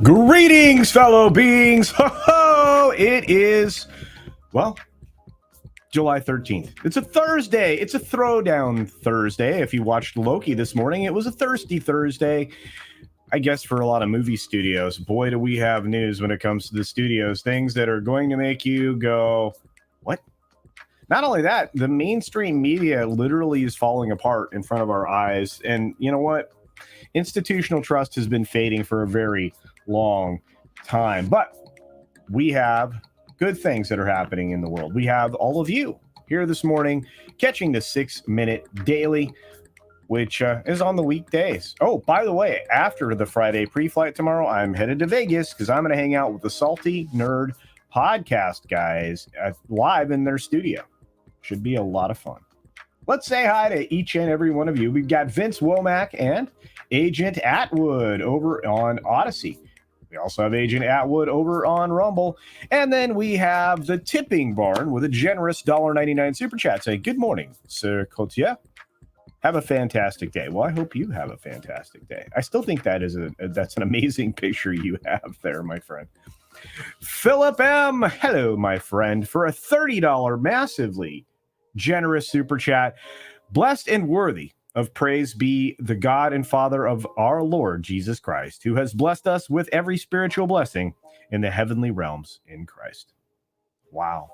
Greetings, fellow beings. Ho ho! It is, well, July 13th. It's a Thursday. It's a throwdown Thursday. If you watched Loki this morning, it was a thirsty Thursday, I guess, for a lot of movie studios. Boy, do we have news when it comes to the studios. Things that are going to make you go, what? Not only that, the mainstream media literally is falling apart in front of our eyes. And you know what? Institutional trust has been fading for a very long time. But we have good things that are happening in the world. We have all of you here this morning catching the 6-minute daily, which is on the weekdays. Oh, by the way, after the Friday pre-flight tomorrow, I'm headed to Vegas because I'm going to hang out with the Salty Nerd podcast guys live in their studio. Should be a lot of fun. Let's say hi to each and every one of you. We've got Vince Womack and Agent Atwood over on Odysee. We also have Agent Atwood over on Rumble. And then we have the Tipping Barn with a generous $1.99 super chat saying, good morning, Sir Cotier. Have a fantastic day. Well, I hope you have a fantastic day. I still think that's an amazing picture you have there, my friend. Philip M. Hello, my friend, for a $30 massively generous super chat. Blessed and worthy of praise be the God and Father of our Lord Jesus Christ, who has blessed us with every spiritual blessing in the heavenly realms in Christ. Wow.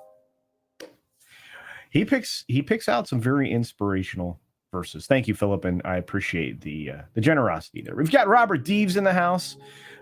He picks out some very inspirational verses. Thank you, Philip, and I appreciate the generosity there. We've got Robert Deeves in the house.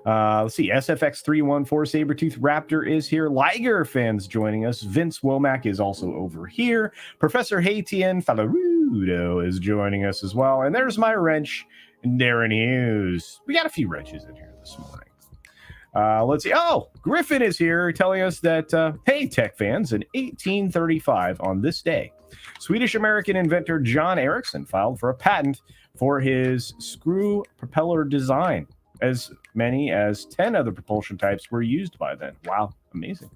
Let's see, SFX314 Sabretooth Raptor is here. Liger fans joining us. Vince Womack is also over here. Professor Haitian Falarudo is joining us as well. And there's my wrench, Darren Hughes. We got a few wrenches in here this morning. Let's see. Oh, Griffin is here telling us that, hey, tech fans, in 1835 on this day, Swedish-American inventor John Ericsson filed for a patent for his screw propeller design. As many as 10 other propulsion types were used by then. Wow, amazing.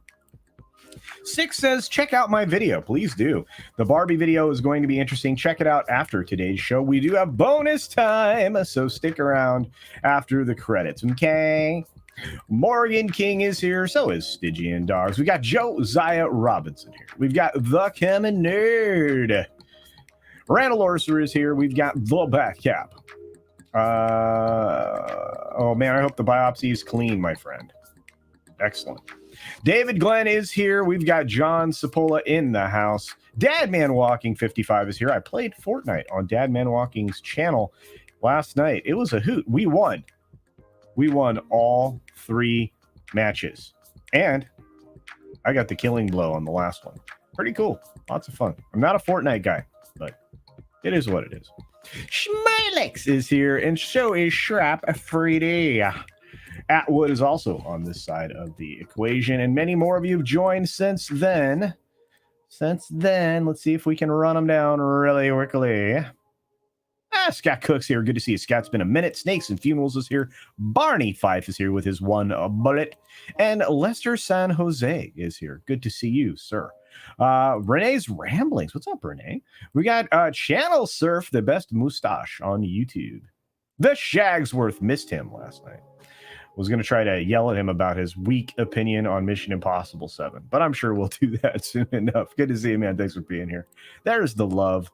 Six says, check out my video. Please do. The Barbie video is going to be interesting. Check it out after today's show. We do have bonus time, so stick around after the credits, okay? Morgan King is here. So is Stygian Dogs. We got Josiah Robinson here. We've got The Common Nerd. Randall Orser is here. We've got The Back Cap. Oh man, I hope the biopsy is clean, my friend. Excellent. David Glenn is here. We've got John Sapola in the house. Dadman Walking 55 is here. I played Fortnite on Dadman Walking's channel last night. It was a hoot. We won all 3 matches. And I got the killing blow on the last one. Pretty cool. Lots of fun. I'm not a Fortnite guy, but it is what it is. Schmilex is here, and so is Shrap Friday. Atwood is also on this side of the equation, and many more of you have joined since then. Let's see if we can run them down really quickly. Scott Cook's here. Good to see you, Scott. It's been a minute. Snakes and Funerals is here. Barney Fife is here with his 1 bullet. And Lester San Jose is here. Good to see you, sir. Renee's Ramblings. What's up, Renee? We got Channel Surf, the best mustache on YouTube. The Shagsworth missed him last night. Was going to try to yell at him about his weak opinion on Mission Impossible 7, but I'm sure we'll do that soon enough. Good to see you, man. Thanks for being here. There's the love.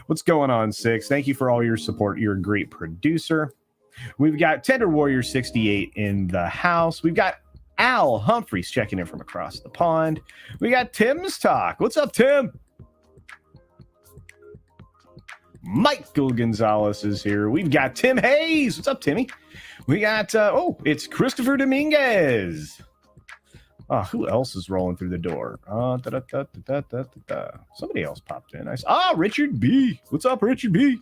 What's going on, Six? Thank you for all your support. You're a great producer. We've got Tender Warrior 68 in the house. We've got Al Humphreys checking in from across the pond. We got Tim's Talk. What's up, Tim? Michael Gonzalez is here. We've got Tim Hayes. What's up, Timmy? We got, it's Christopher Dominguez. Who else is rolling through the door? Somebody else popped in. Richard B. What's up, Richard B?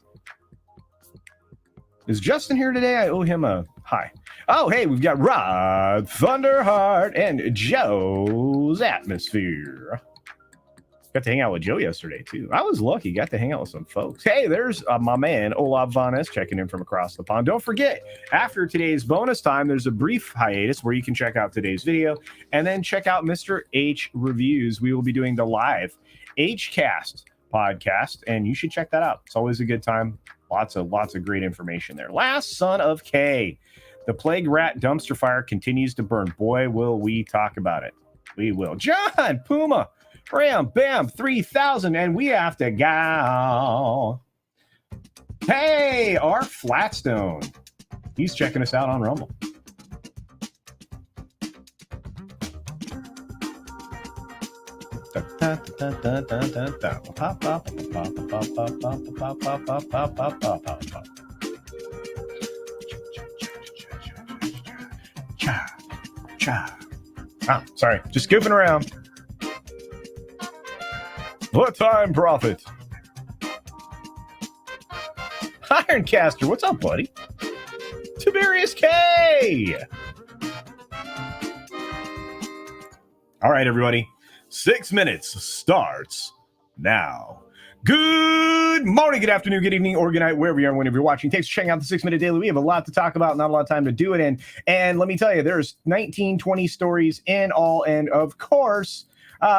Is Justin here today? I owe him a hi. Oh, hey, we've got Rod Thunderheart and Joe's Atmosphere. Got to hang out with Joe yesterday, too. I was lucky. Got to hang out with some folks. Hey, there's my man, Olav Von S, checking in from across the pond. Don't forget, after today's bonus time, there's a brief hiatus where you can check out today's video and then check out Mr. H Reviews. We will be doing the live H-Cast podcast, and you should check that out. It's always a good time. Lots of great information there. Last Son of K. The plague rat dumpster fire continues to burn. Boy, will we talk about it. We will. John, Puma, Ram, Bam, 3,000, and we have to go. Hey, our Flatstone. He's checking us out on Rumble. Ah, sorry, just goofing around. What time, Prophet? Ironcaster, what's up, buddy? Tiberius K. All right, everybody. 6 minutes starts now. Good morning, good afternoon, good evening, or good night, wherever you are, whenever you're watching. Thanks for checking out the 6 Minute Daily. We have a lot to talk about, not a lot of time to do it in. And let me tell you, there's 19, 20 stories in all. And of course,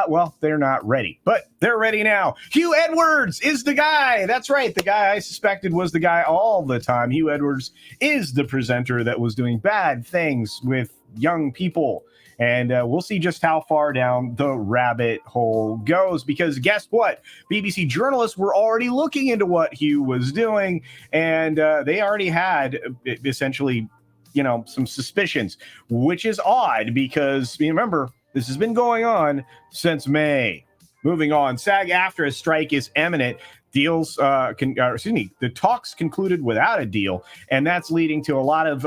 well, they're not ready, but they're ready now. Hugh Edwards is the guy. That's right. The guy I suspected was the guy all the time. Hugh Edwards is the presenter that was doing bad things with young people. And we'll see just how far down the rabbit hole goes, because guess what? BBC journalists were already looking into what Hugh was doing, and they already had essentially, some suspicions, which is odd because, remember, this has been going on since May. Moving on, SAG-AFTRA strike is imminent. The talks concluded without a deal, and that's leading to a lot of,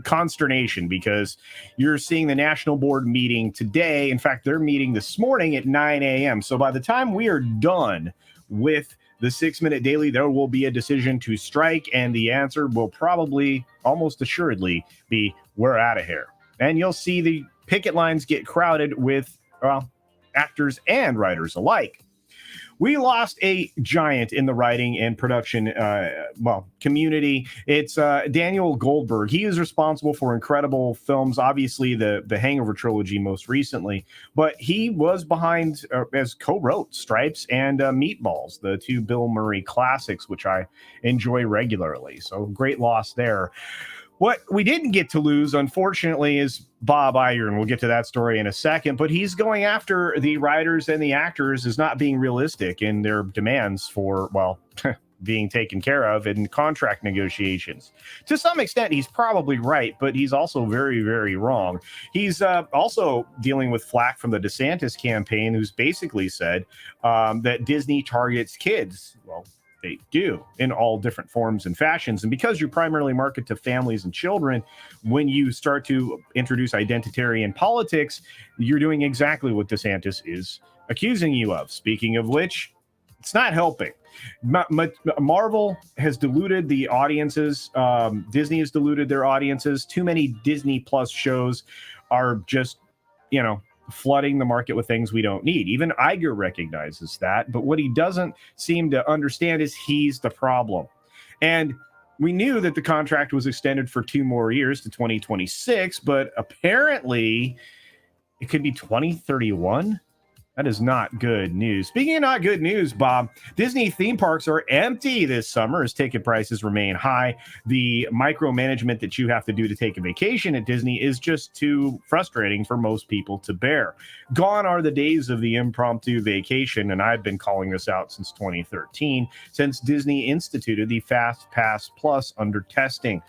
consternation, because you're seeing the national board meeting today. In fact, they're meeting this morning at 9 a.m. So by the time we are done with the 6 Minute Daily, there will be a decision to strike, and the answer will probably, almost assuredly, be we're out of here. And you'll see the picket lines get crowded with, actors and writers alike. We lost a giant in the writing and production, community. It's Daniel Goldberg. He is responsible for incredible films, obviously the Hangover trilogy most recently, but he was behind, as co-wrote Stripes and Meatballs, the two Bill Murray classics, which I enjoy regularly. So great loss there. What we didn't get to lose, unfortunately, is Bob Iger, and we'll get to that story in a second, but he's going after the writers and the actors as not being realistic in their demands for, being taken care of in contract negotiations. To some extent, he's probably right, but he's also very, very wrong. He's also dealing with flack from the DeSantis campaign, who's basically said that Disney targets kids. Well, they do in all different forms and fashions. And because you primarily market to families and children, when you start to introduce identitarian politics, you're doing exactly what DeSantis is accusing you of. Speaking of which, it's not helping. Marvel has diluted the audiences. Disney has diluted their audiences. Too many Disney Plus shows are just, flooding the market with things we don't need. Even Iger recognizes that, but what he doesn't seem to understand is he's the problem. And we knew that the contract was extended for 2 more years to 2026, but apparently it could be 2031. That is not good news. Speaking of not good news, Bob, Disney theme parks are empty this summer as ticket prices remain high. The micromanagement that you have to do to take a vacation at Disney is just too frustrating for most people to bear. Gone are the days of the impromptu vacation, and I've been calling this out since 2013, since Disney instituted the Fast Pass Plus under testing.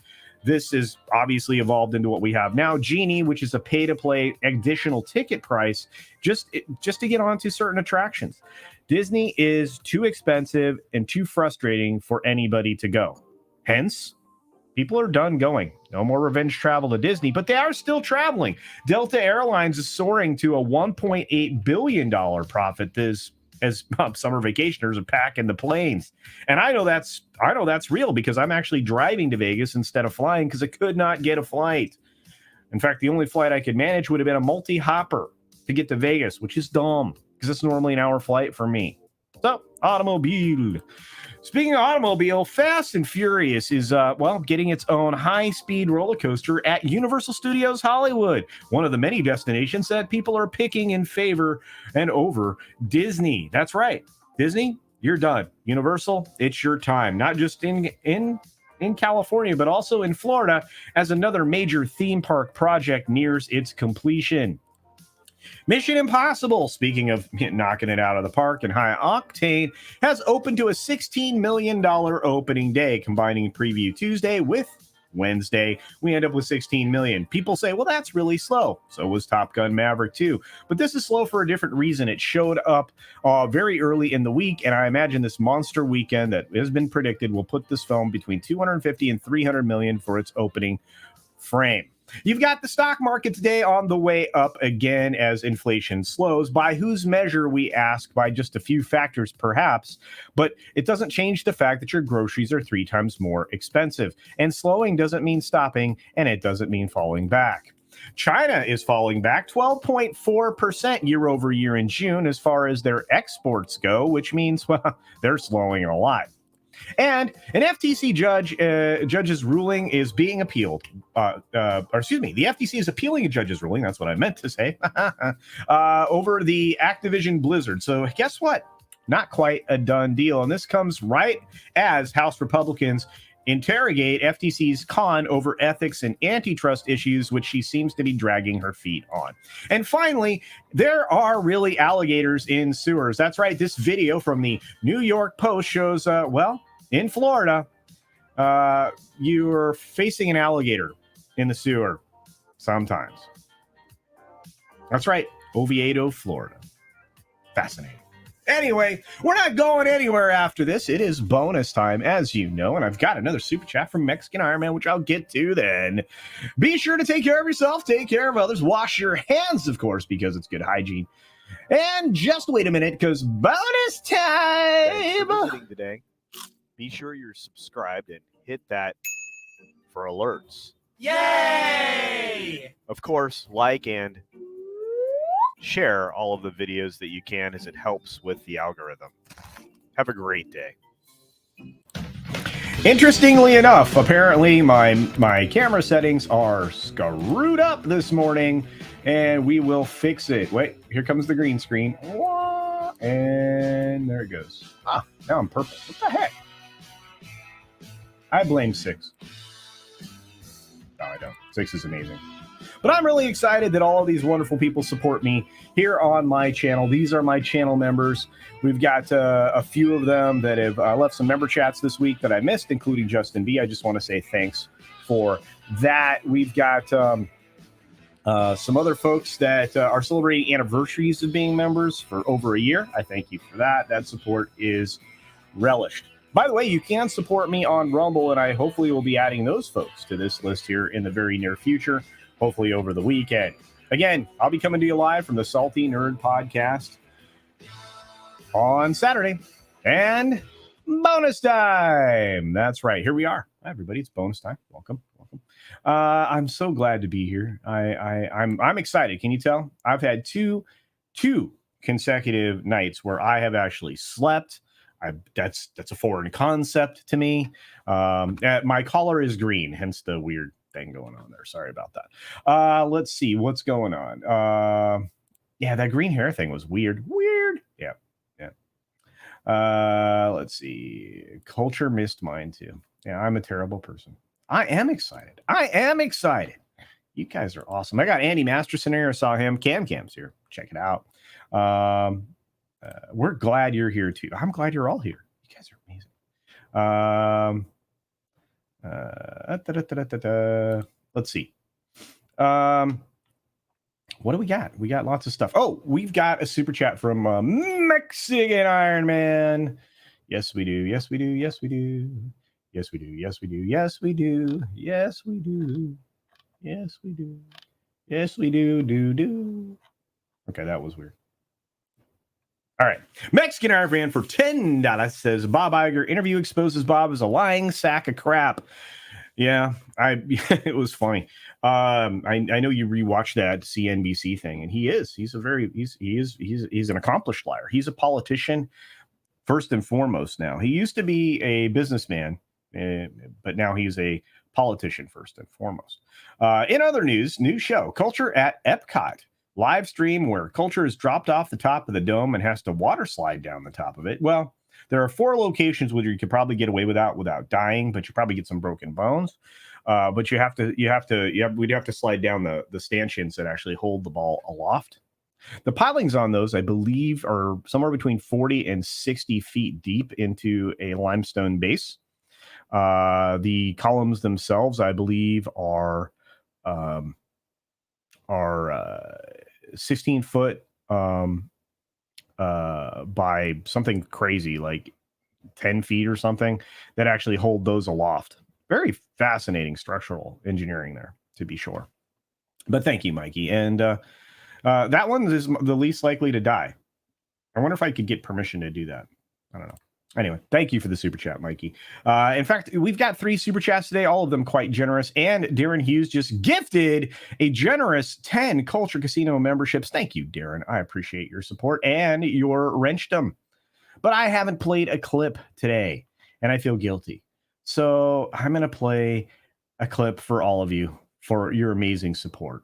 This has obviously evolved into what we have now, Genie, which is a pay-to-play additional ticket price just to get onto certain attractions. Disney is too expensive and too frustrating for anybody to go. Hence, people are done going. No more revenge travel to Disney, but they are still traveling. Delta Airlines is soaring to a $1.8 billion profit as summer vacationers are packing the planes. And I know that's real because I'm actually driving to Vegas instead of flying because I could not get a flight. In fact, the only flight I could manage would have been a multi-hopper to get to Vegas, which is dumb because it's normally an hour flight for me. So, automobile. Speaking of automobile, Fast and Furious is, getting its own high-speed roller coaster at Universal Studios Hollywood, one of the many destinations that people are picking in favor and over Disney. That's right. Disney, you're done. Universal, it's your time. Not just in in California, but also in Florida as another major theme park project nears its completion. Mission Impossible, speaking of knocking it out of the park and high octane, has opened to a $16 million opening day, combining Preview Tuesday with Wednesday. We end up with 16 million. People say, well, that's really slow. So was Top Gun Maverick too. But this is slow for a different reason. It showed up very early in the week, and I imagine this monster weekend that has been predicted will put this film between 250 and 300 million for its opening frame. You've got the stock market today on the way up again as inflation slows. By whose measure, we ask? By just a few factors, perhaps. But it doesn't change the fact that your groceries are 3 times more expensive. And slowing doesn't mean stopping, and it doesn't mean falling back. China is falling back 12.4% year over year in June as far as their exports go, which means, well, they're slowing a lot. And an FTC judge's ruling is being appealed. The FTC is appealing a judge's ruling. That's what I meant to say. Over the Activision Blizzard. So guess what? Not quite a done deal. And this comes right as House Republicans interrogate FTC's Khan over ethics and antitrust issues, which she seems to be dragging her feet on. And finally, there are really alligators in sewers. That's right. This video from the New York Post shows, in Florida, you're facing an alligator in the sewer sometimes. That's right. Oviedo, Florida. Fascinating. Anyway, we're not going anywhere after this. It is bonus time, as you know, and I've got another super chat from Mexican Iron Man, which I'll get to then. Be sure to take care of yourself, take care of others, wash your hands, of course, because it's good hygiene. And just wait a minute, because bonus time! Today, be sure you're subscribed and hit that for alerts. Yay! Of course, like and share all of the videos that you can, as it helps with the algorithm. Have a great day. Interestingly enough, apparently my camera settings are screwed up this morning, and we will fix it. Wait, here comes the green screen. And there it goes. Now I'm purple. What the heck? I blame 6. No, I don't. 6 is amazing. But I'm really excited that all of these wonderful people support me here on my channel. These are my channel members. We've got a few of them that have left some member chats this week that I missed, including Justin B. I just want to say thanks for that. We've got some other folks that are celebrating anniversaries of being members for over a year. I thank you for that. That support is relished. By the way, you can support me on Rumble, and I hopefully will be adding those folks to this list here in the very near future. Hopefully over the weekend. Again, I'll be coming to you live from the Salty Nerd Podcast on Saturday. And bonus time. That's right. Here we are. Hi, everybody. It's bonus time. Welcome. I'm so glad to be here. I'm excited. Can you tell? I've had two consecutive nights where I have actually slept. That's a foreign concept to me. My collar is green, hence the weird thing going on there. Sorry about that. Let's see what's going on. Yeah, that green hair thing was weird. Yeah. Let's see. Culture missed mine too. Yeah, I'm a terrible person. I am excited. You guys are awesome. I got Andy Masterson here. I saw him. Cam's here. Check it out. We're glad you're here too. I'm glad you're all here. You guys are amazing. Let's see. What do we got? We got lots of stuff. Oh, we've got a super chat from Mexican Iron Man. Yes, we do. Yes, we do. Yes, we do. Yes, we do. Yes, we do. Yes, we do. Yes, we do. Yes, we do. Yes, we do. Do. Okay, that was weird. All right. Mexican Iron Man for $10 says Bob Iger interview exposes Bob as a lying sack of crap. Yeah, it was funny. I know you rewatched that CNBC thing, and he's an accomplished liar. He's a politician first and foremost now. He used to be a businessman, but now he's a politician first and foremost. In other news, new show, Culture at Epcot. Live stream where Culture is dropped off the top of the dome and has to water slide down the top of it. Well, There are 4 locations where you could probably get away without dying, but you probably get some broken bones. But we'd have to slide down the stanchions that actually hold the ball aloft. The pilings on those, I believe, are somewhere between 40 and 60 feet deep into a limestone base. The columns themselves, I believe, are 16 foot by something crazy like 10 feet or something that actually hold those aloft. Very fascinating structural engineering there, to be sure. But thank you, Mikey. And that one is the least likely to die. I wonder if I could get permission to do that. I don't know. Anyway, thank you for the super chat, Mikey. In fact, we've got 3 super chats today, all of them quite generous. And Darren Hughes just gifted a generous 10 Culture Casino memberships. Thank you, Darren. I appreciate your support and your wrenchdom. But I haven't played a clip today, and I feel guilty. So I'm going to play a clip for all of you for your amazing support.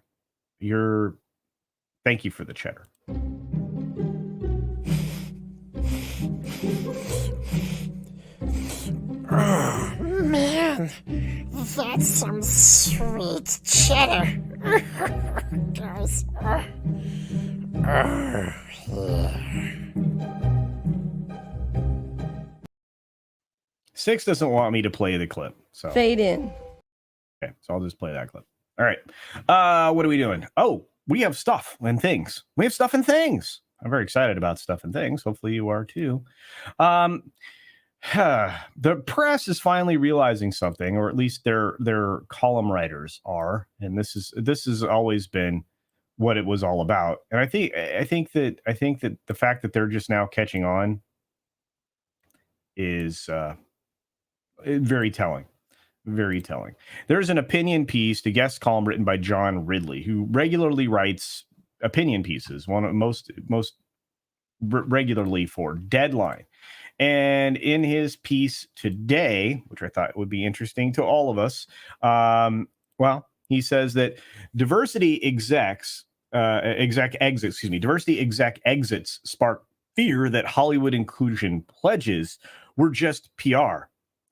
Thank you for the cheddar. Oh, man, that's some sweet cheddar. Guys. Yeah. Six doesn't want me to play the clip. So Fade in. Okay, so I'll just play that clip. All right. What are we doing? Oh, we have stuff and things. We have stuff and things. I'm very excited about stuff and things. Hopefully you are too. The press is finally realizing something, or at least their column writers are, and this has always been what it was all about. And I think that the fact that they're just now catching on is very telling. Very telling. There's an opinion piece, the guest column written by John Ridley, who regularly writes opinion pieces, one of most regularly for Deadline. And in his piece today, which I thought would be interesting to all of us, he says that diversity exec exits spark fear that Hollywood inclusion pledges were just PR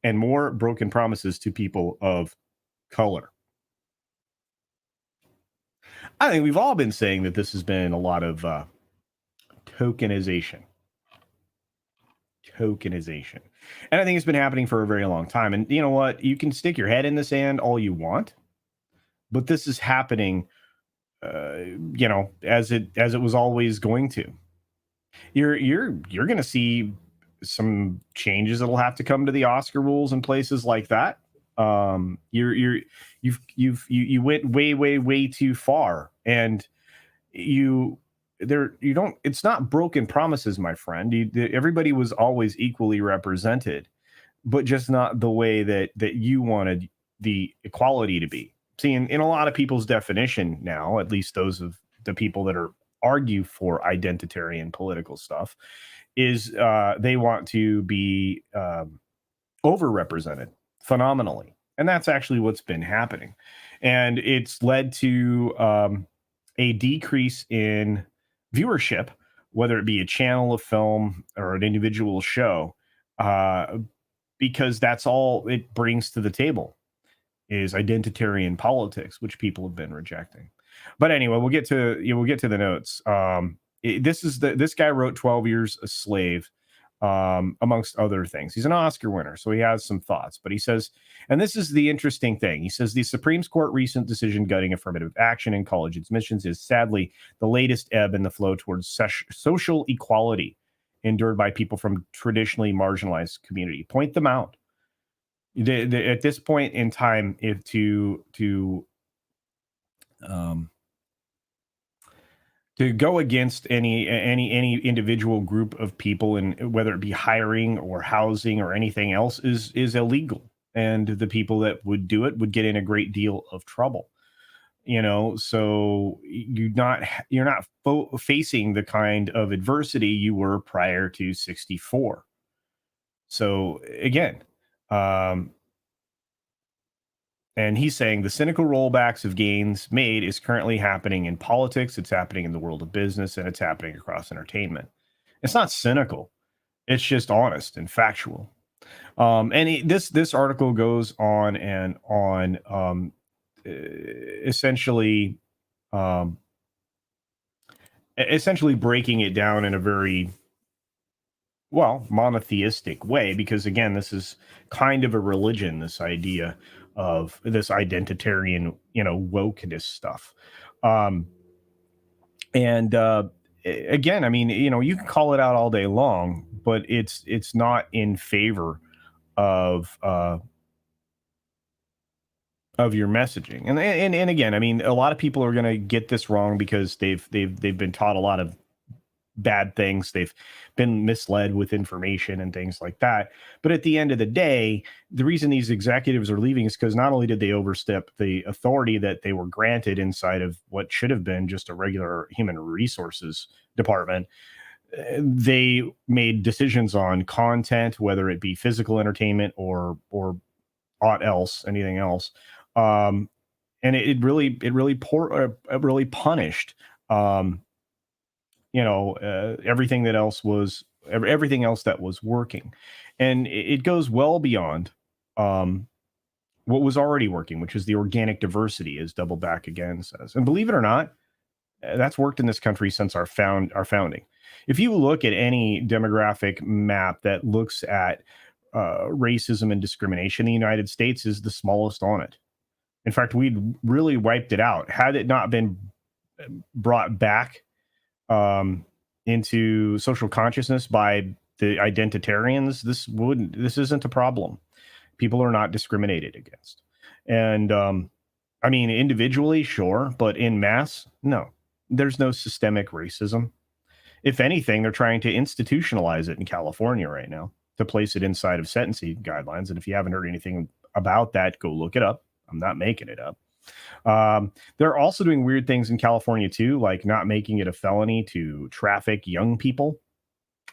and more broken promises to people of color. I think we've all been saying that this has been a lot of tokenization. And I think it's been happening for a very long time. And you know what? You can stick your head in the sand all you want, but this is happening, as it was always going to. You're going to see some changes that'll have to come to the Oscar rules and places like that. You went way too far, and it's not broken promises, my friend. Everybody was always equally represented, but just not the way that you wanted the equality to be. See, in a lot of people's definition now, at least those of the people that argue for identitarian political stuff, is they want to be overrepresented phenomenally. And that's actually what's been happening. And it's led to a decrease in viewership, whether it be a channel of film or an individual show, because that's all it brings to the table is identitarian politics, which people have been rejecting. But anyway, we'll get to the notes. This guy wrote 12 Years a Slave, amongst other things. He's an Oscar winner, so he has some thoughts. But he says, and this is the interesting thing, he says the Supreme Court recent decision gutting affirmative action in college admissions is sadly the latest ebb in the flow towards social equality endured by people from traditionally marginalized community. Point them out. At this point in time, if to go against any individual group of people, and whether it be hiring or housing or anything else, is illegal, and the people that would do it would get in a great deal of trouble. So you're not facing the kind of adversity you were prior to 64. So again, and he's saying the cynical rollbacks of gains made is currently happening in politics. It's happening in the world of business, and it's happening across entertainment. It's not cynical. It's just honest and factual. This article goes on and on, essentially, um, essentially breaking it down in a very monotheistic way, because again, this is kind of a religion, this idea of this identitarian, wokeness stuff. Again, I mean, you can call it out all day long, but it's not in favor of your messaging. And again, I mean, a lot of people are going to get this wrong because they've been taught a lot of bad things. They've been misled with information and things like that. But at the end of the day, the reason these executives are leaving is because not only did they overstep the authority that they were granted inside of what should have been just a regular human resources department, they made decisions on content, whether it be physical entertainment or anything else. And it really punished, everything else that was working. And it goes well beyond what was already working, which is the organic diversity, as Double Back Again says. And believe it or not, that's worked in this country since our founding. If you look at any demographic map that looks at racism and discrimination, the United States is the smallest on it. In fact, we'd really wiped it out had it not been brought back into social consciousness by the identitarians. This isn't a problem. People are not discriminated against. And I mean, individually, sure, but in mass, no. There's no systemic racism. If anything, they're trying to institutionalize it in California right now to place it inside of sentencing guidelines. And if you haven't heard anything about that, go look it up. I'm not making it up. They're also doing weird things in California too, like not making it a felony to traffic young people.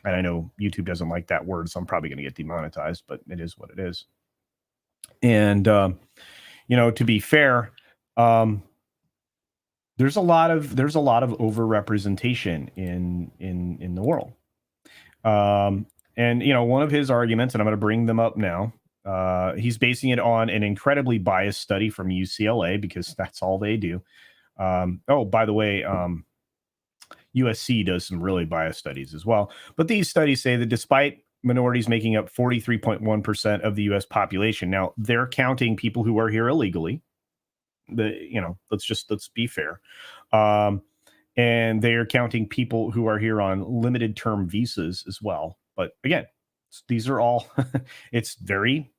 And I know YouTube doesn't like that word, so I'm probably going to get demonetized, but it is what it is. And to be fair, there's a lot of overrepresentation in the world. And one of his arguments, and I'm going to bring them up now. He's basing it on an incredibly biased study from UCLA, because that's all they do. By the way, USC does some really biased studies as well. But these studies say that despite minorities making up 43.1% of the U.S. population, now they're counting people who are here illegally. Let's be fair. And they are counting people who are here on limited term visas as well. But again, these are all, it's very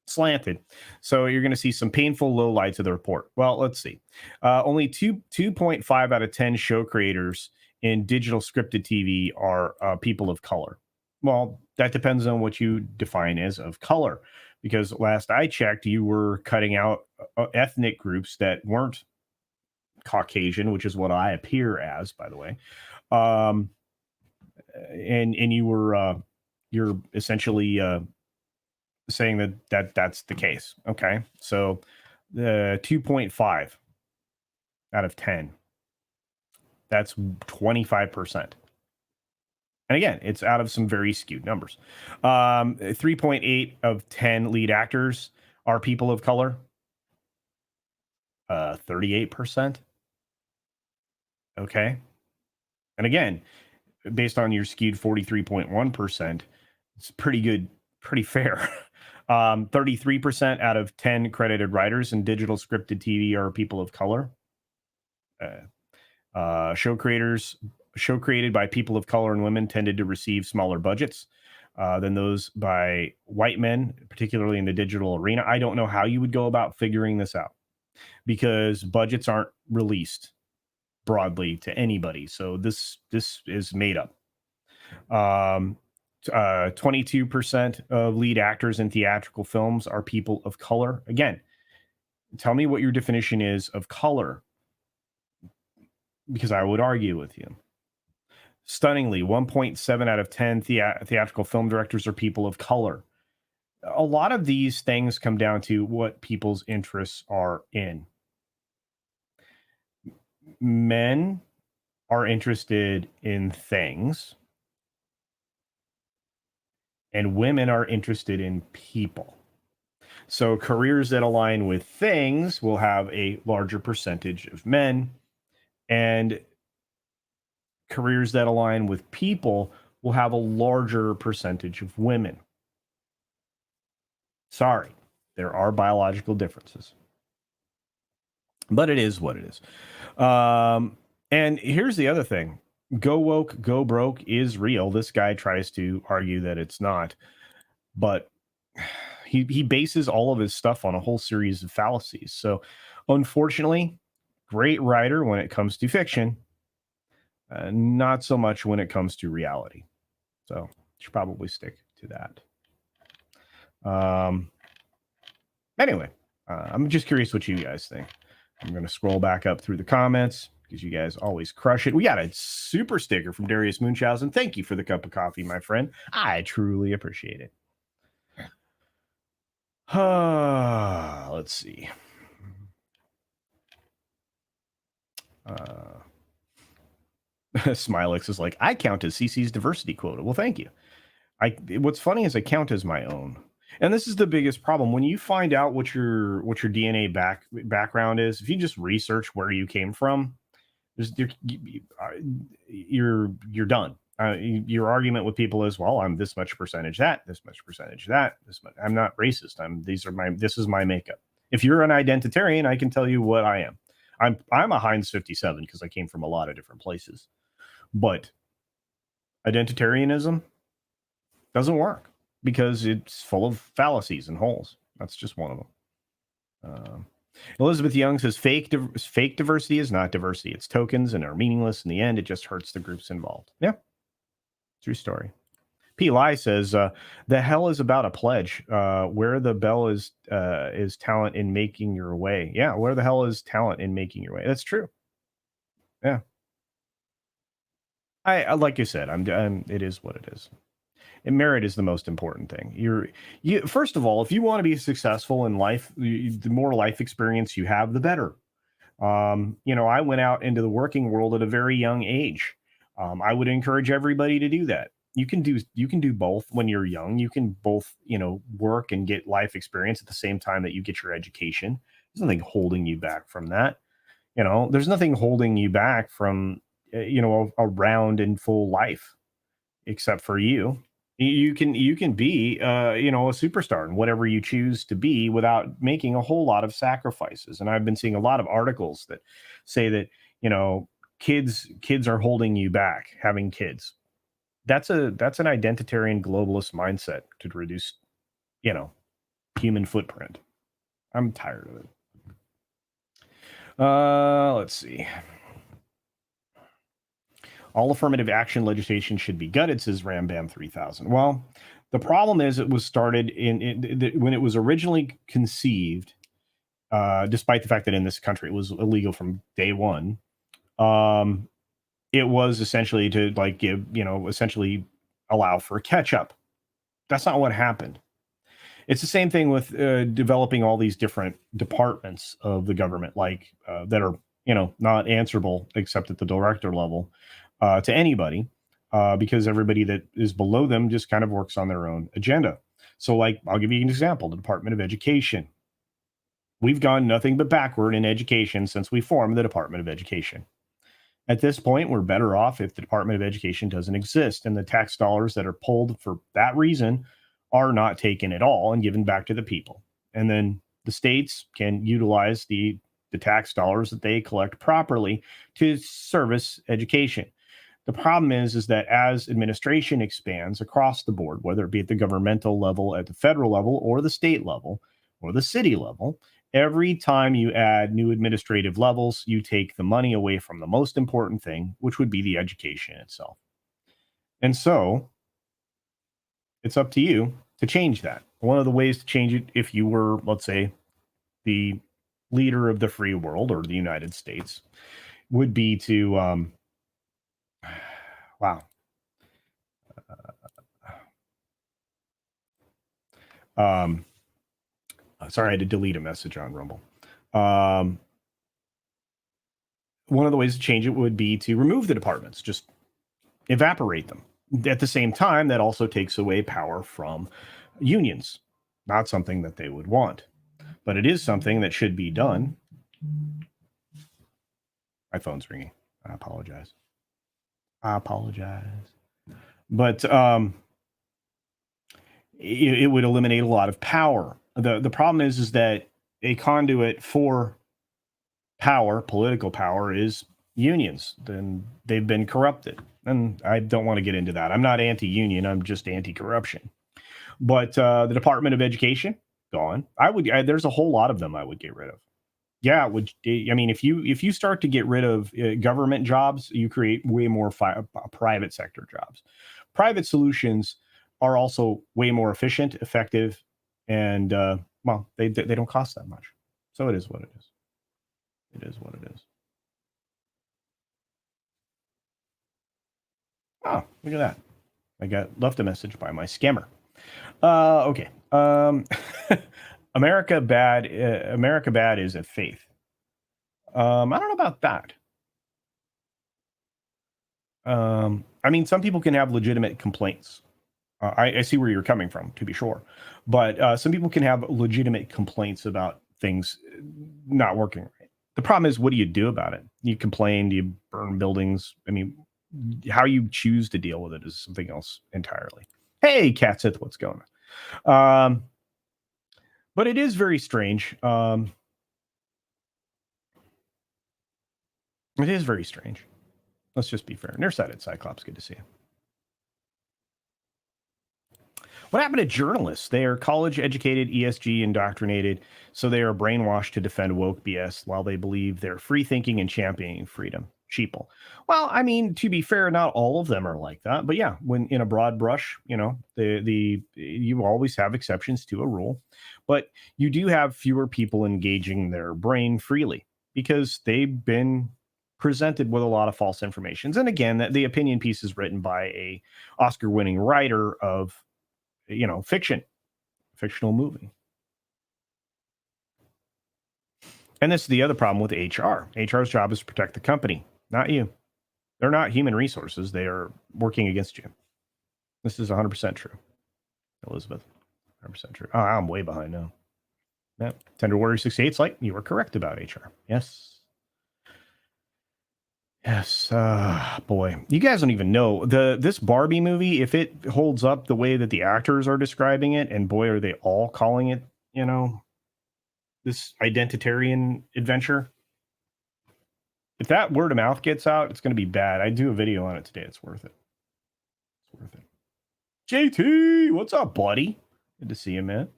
slanted. So you're going to see some painful lowlights of the report. Well, let's see. Only 2.5 out of 10 show creators in digital scripted TV are people of color. Well, that depends on what you define as of color, because last I checked, you were cutting out ethnic groups that weren't Caucasian, which is what I appear as, by the way. And you were you're essentially saying that's the case. Okay, so the 2.5 out of 10, that's 25%. And again, it's out of some very skewed numbers. 3.8 of 10 lead actors are people of color. 38%. Okay. And again, based on your skewed 43.1%, it's pretty good, pretty fair. 33% out of 10 credited writers in digital scripted TV are people of color. Show created by people of color and women tended to receive smaller budgets than those by white men, particularly in the digital arena. I don't know how you would go about figuring this out, because budgets aren't released broadly to anybody. So this is made up. 22% of lead actors in theatrical films are people of color. Again, tell me what your definition is of color, because I would argue with you. Stunningly, 1.7 out of 10 theatrical film directors are people of color. A lot of these things come down to what people's interests are in. Men are interested in things and women are interested in people. So careers that align with things will have a larger percentage of men, and careers that align with people will have a larger percentage of women. Sorry, there are biological differences, but it is what it is. And here's the other thing. Go woke, go broke is real. This guy tries to argue that it's not, but he bases all of his stuff on a whole series of fallacies. So unfortunately, great writer when it comes to fiction, not so much when it comes to reality. So should probably stick to that. Anyway, I'm just curious what you guys think. I'm going to scroll back up through the comments because you guys always crush it. We got a super sticker from Darius Munchausen. Thank you for the cup of coffee, my friend. I truly appreciate it. Let's see. Smilex is like, I count as CC's diversity quota. Well, thank you. What's funny is I count as my own. And this is the biggest problem. When you find out what your DNA background is, if you just research where you came from, you're done. Your argument with people is, well, I'm this much percentage that, this much percentage that, this much. I'm not racist. This is my makeup. If you're an identitarian, I can tell you what I am. I'm a Heinz 57 because I came from a lot of different places. But identitarianism doesn't work because it's full of fallacies and holes. That's just one of them. Elizabeth Young says fake diversity is not diversity. It's tokens and are meaningless in the end. It just hurts the groups involved. Yeah, true story. P. Lai says the hell is about a pledge. Where the bell is talent in making your way. Yeah, where the hell is talent in making your way? That's true. Yeah. I like you said, it is what it is. And merit is the most important thing. You first of all, if you want to be successful in life, the more life experience you have, the better. I went out into the working world at a very young age. I would encourage everybody to do that. You can do both when you're young. You can both, work and get life experience at the same time that you get your education. There's nothing holding you back from that. There's nothing holding you back from, a round and full life, except for you. You can be, a superstar in whatever you choose to be without making a whole lot of sacrifices. And I've been seeing a lot of articles that say that, kids are holding you back having kids. That's an identitarian globalist mindset to reduce, human footprint. I'm tired of it. Let's see. All affirmative action legislation should be gutted, says Rambam 3000. Well, the problem is it was started when it was originally conceived, despite the fact that in this country it was illegal from day one. It was essentially to essentially allow for catch up. That's not what happened. It's the same thing with developing all these different departments of the government, that are, not answerable except at the director level to anybody, because everybody that is below them just kind of works on their own agenda. So, I'll give you an example: the Department of Education. We've gone nothing but backward in education since we formed the Department of Education. At this point, we're better off if the Department of Education doesn't exist, and the tax dollars that are pulled for that reason are not taken at all and given back to the people. And then the states can utilize the tax dollars that they collect properly to service education. The problem is that as administration expands across the board, whether it be at the governmental level, at the federal level, or the state level, or the city level, every time you add new administrative levels, you take the money away from the most important thing, which would be the education itself. And so it's up to you to change that. One of the ways to change it, if you were, let's say, the leader of the free world or the United States, would be to, sorry, I had to delete a message on Rumble. One of the ways to change it would be to remove the departments, just evaporate them. At the same time, that also takes away power from unions. Not something that they would want, but it is something that should be done. My phone's ringing. I apologize. But it would eliminate a lot of power. The problem is that a conduit for power, political power, is unions. Then they've been corrupted. And I don't want to get into that. I'm not anti-union. I'm just anti-corruption. But the Department of Education, gone. There's a whole lot of them I would get rid of. Yeah, it would. I mean, if you start to get rid of government jobs, you create way more private sector jobs. Private solutions are also way more efficient, effective, and well, they don't cost that much. So it is what it is. It is what it is. Oh, look at that. I got left a message by my scammer. Okay. America bad is a faith. I don't know about that. I mean, some people can have legitimate complaints. I see where you're coming from, to be sure. But some people can have legitimate complaints about things not working right. The problem is, what do you do about it? You complain, do you burn buildings? I mean, how you choose to deal with it is something else entirely. Hey, Cat Sith, what's going on? But it is very strange. It is very strange. Let's just be fair. Nearsighted Cyclops, good to see you. What happened to journalists? They are college-educated, ESG indoctrinated, so they are brainwashed to defend woke BS while they believe they're free-thinking and championing freedom. Sheeple. Well, I mean, to be fair, not all of them are like that, but yeah, when in a broad brush, you know, you always have exceptions to a rule, but you do have fewer people engaging their brain freely because they've been presented with a lot of false informations. And again, the opinion piece is written by a Oscar-winning writer of, you know, fictional movie. And this is the other problem with HR. HR's job is to protect the company, not you. They're not human resources. They are working against you. This is 100% true. Elizabeth, 100% true. Oh, I'm way behind now. Yeah. Tender Warrior 68's like, you were correct about HR. Yes. Yes. Boy, you guys don't even know this Barbie movie, if it holds up the way that the actors are describing it, and boy, are they all calling it, you know, this identitarian adventure. If that word of mouth gets out, it's going to be bad. I do a video on it today. It's worth it. It's worth it. JT, what's up, buddy? Good to see you, man.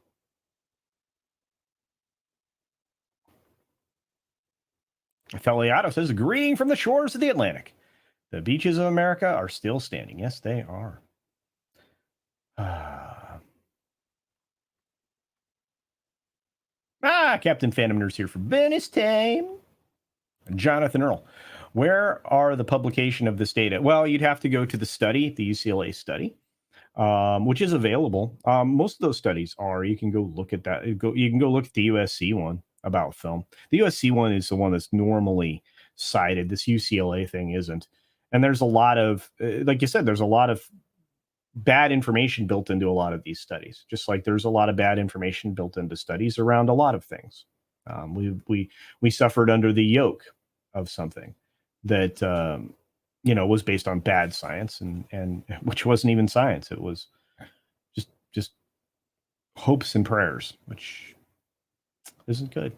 Feliato says, greeting from the shores of the Atlantic. The beaches of America are still standing. Yes, they are. Captain Phantom Nurse here for Venice Time. Jonathan Earl, where are the publication of this data? Well, you'd have to go to the study, the UCLA study, which is available. Most of those studies are. You can go look at that. You can go look at the USC one about film. The USC one is the one that's normally cited. This UCLA thing isn't. And there's a lot of, like you said, there's a lot of bad information built into a lot of these studies, just like there's a lot of bad information built into studies around a lot of things. We suffered under the yoke of something that you know, was based on bad science, and which wasn't even science. It was just hopes and prayers, which isn't good.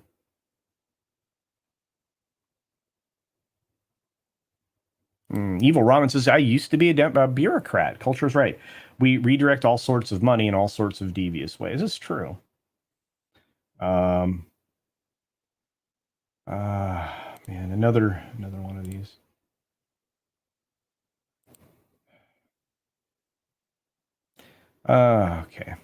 Evil Ramen says, I used to be a bureaucrat. Culture's right. We redirect all sorts of money in all sorts of devious ways. It's true. Man, another one of these. Okay.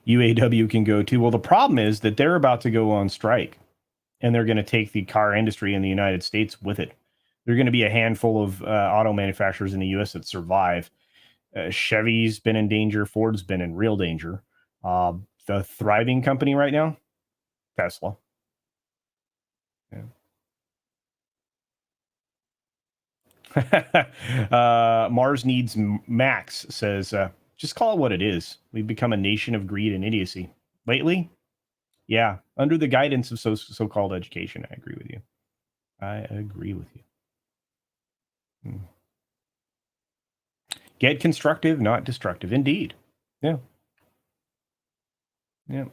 UAW can go too. Well, the problem is that they're about to go on strike, and they're going to take the car industry in the United States with it. There are going to be a handful of auto manufacturers in the U.S. that survive. Chevy's been in danger. Ford's been in real danger. The thriving company right now, Tesla. Mars Needs Max says, just call it what it is. We've become a nation of greed and idiocy. Lately? Yeah. Under the guidance of so-called education. I agree with you. I agree with you. Get constructive, not destructive. Indeed. Yeah. Yeah.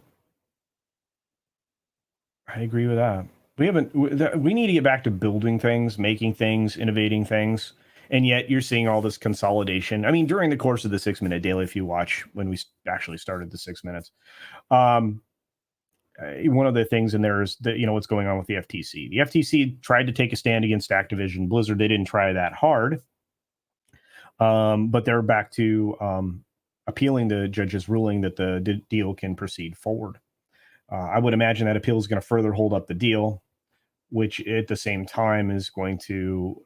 I agree with that. We need to get back to building things, making things, innovating things. And yet you're seeing all this consolidation. I mean, during the course of the 6-minute daily, if you watch when we actually started the 6 minutes, one of the things in there is that, what's going on with the FTC. The FTC tried to take a stand against Activision Blizzard. They didn't try that hard. But they're back to appealing the judge's ruling that the deal can proceed forward. I would imagine that appeal is going to further hold up the deal, which at the same time is going to,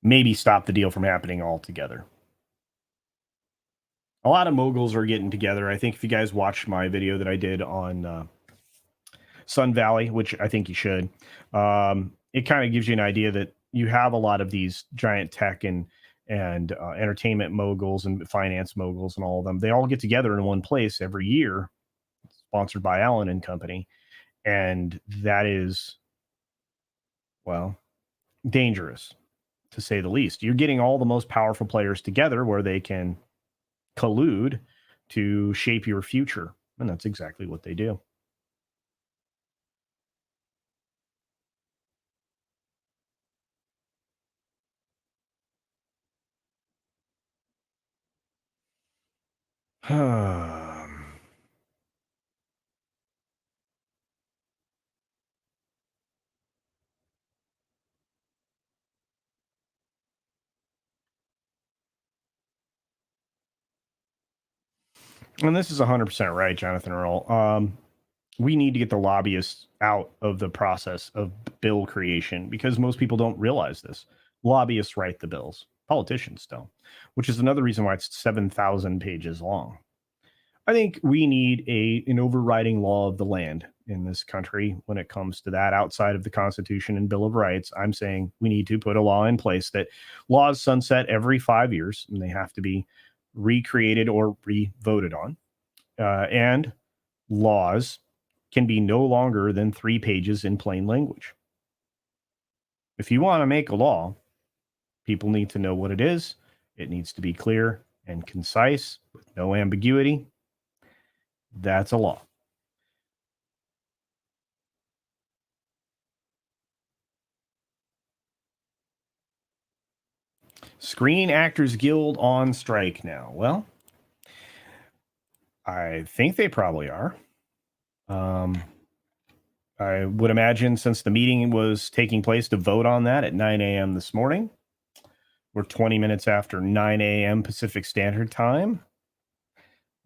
maybe stop the deal from happening altogether. A lot of moguls are getting together. I think if you guys watched my video that I did on Sun Valley, which I think you should, it kind of gives you an idea that you have a lot of these giant tech and entertainment moguls and finance moguls and all of them. They all get together in one place every year, sponsored by Allen and Company. And that is, dangerous, to say the least. You're getting all the most powerful players together where they can collude to shape your future. And that's exactly what they do. And this is 100% right, Jonathan Earl. We need to get the lobbyists out of the process of bill creation because most people don't realize this. Lobbyists write the bills. Politicians don't, which is another reason why it's 7,000 pages long. I think we need an overriding law of the land in this country when it comes to that outside of the Constitution and Bill of Rights. I'm saying we need to put a law in place that laws sunset every 5 years and they have to be recreated or re-voted on. And laws can be no longer than 3 pages in plain language. If you want to make a law, people need to know what it is. It needs to be clear and concise with no ambiguity. That's a law. Screen Actors Guild on strike now. Well, I think they probably are. I would imagine since the meeting was taking place to vote on that at 9 a.m. this morning, we're 20 minutes after 9 a.m. Pacific Standard Time.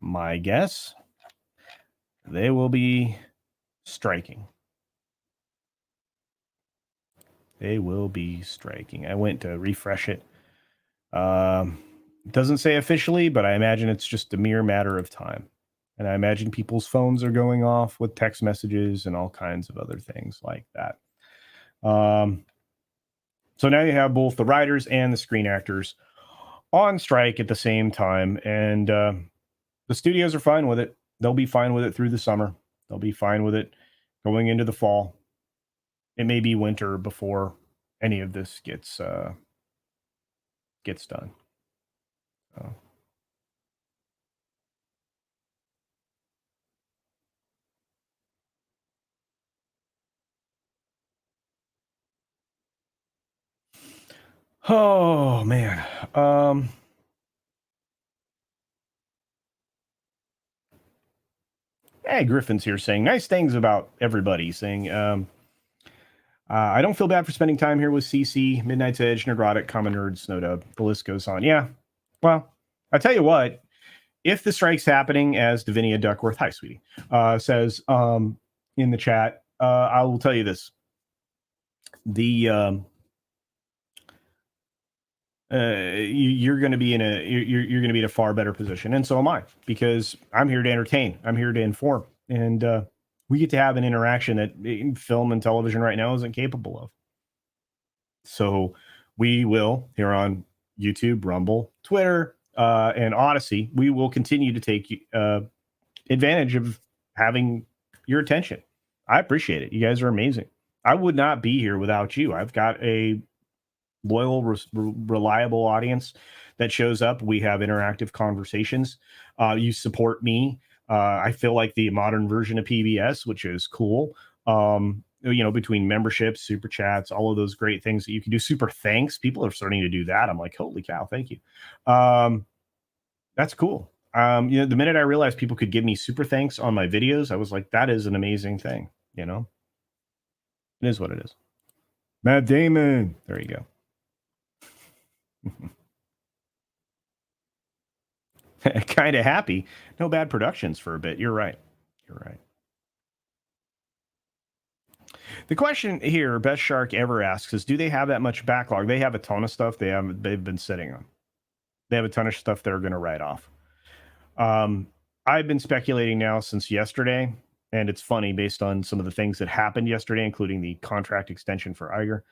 My guess, they will be striking. They will be striking. I went to refresh it. It doesn't say officially, but I imagine it's just a mere matter of time. And I imagine people's phones are going off with text messages and all kinds of other things like that. So now you have both the writers and the screen actors on strike at the same time. And the studios are fine with it. They'll be fine with it through the summer. They'll be fine with it going into the fall. It may be winter before any of this gets done. Oh man. Hey, Griffin's here saying nice things about everybody. Saying, I don't feel bad for spending time here with CC, Midnight's Edge, Neurotic, Common Nerd, Snowdub. The list goes on. Yeah. Well, I tell you what, if the strike's happening, as Davinia Duckworth, hi, sweetie, says in the chat, I will tell you this. You're going to be in a far better position, and so am I, because I'm here to entertain. I'm here to inform, and we get to have an interaction that film and television right now isn't capable of. So we will, here on YouTube, Rumble, Twitter, and Odysee, we will continue to take advantage of having your attention. I appreciate it. You guys are amazing. I would not be here without you. I've got a loyal, reliable audience that shows up. We have interactive conversations. You support me. I feel like the modern version of PBS, which is cool. Between memberships, super chats, all of those great things that you can do. Super thanks. People are starting to do that. I'm like, holy cow, thank you. That's cool. The minute I realized people could give me super thanks on my videos, I was like, that is an amazing thing. It is what it is. Matt Damon. There you go. Kind of happy. No bad productions for a bit. You're right. The question here, Best Shark ever asks, is do they have that much backlog? They have a ton of stuff they've been sitting on. They have a ton of stuff they're going to write off. I've been speculating now since yesterday, and it's funny based on some of the things that happened yesterday, including the contract extension for Iger,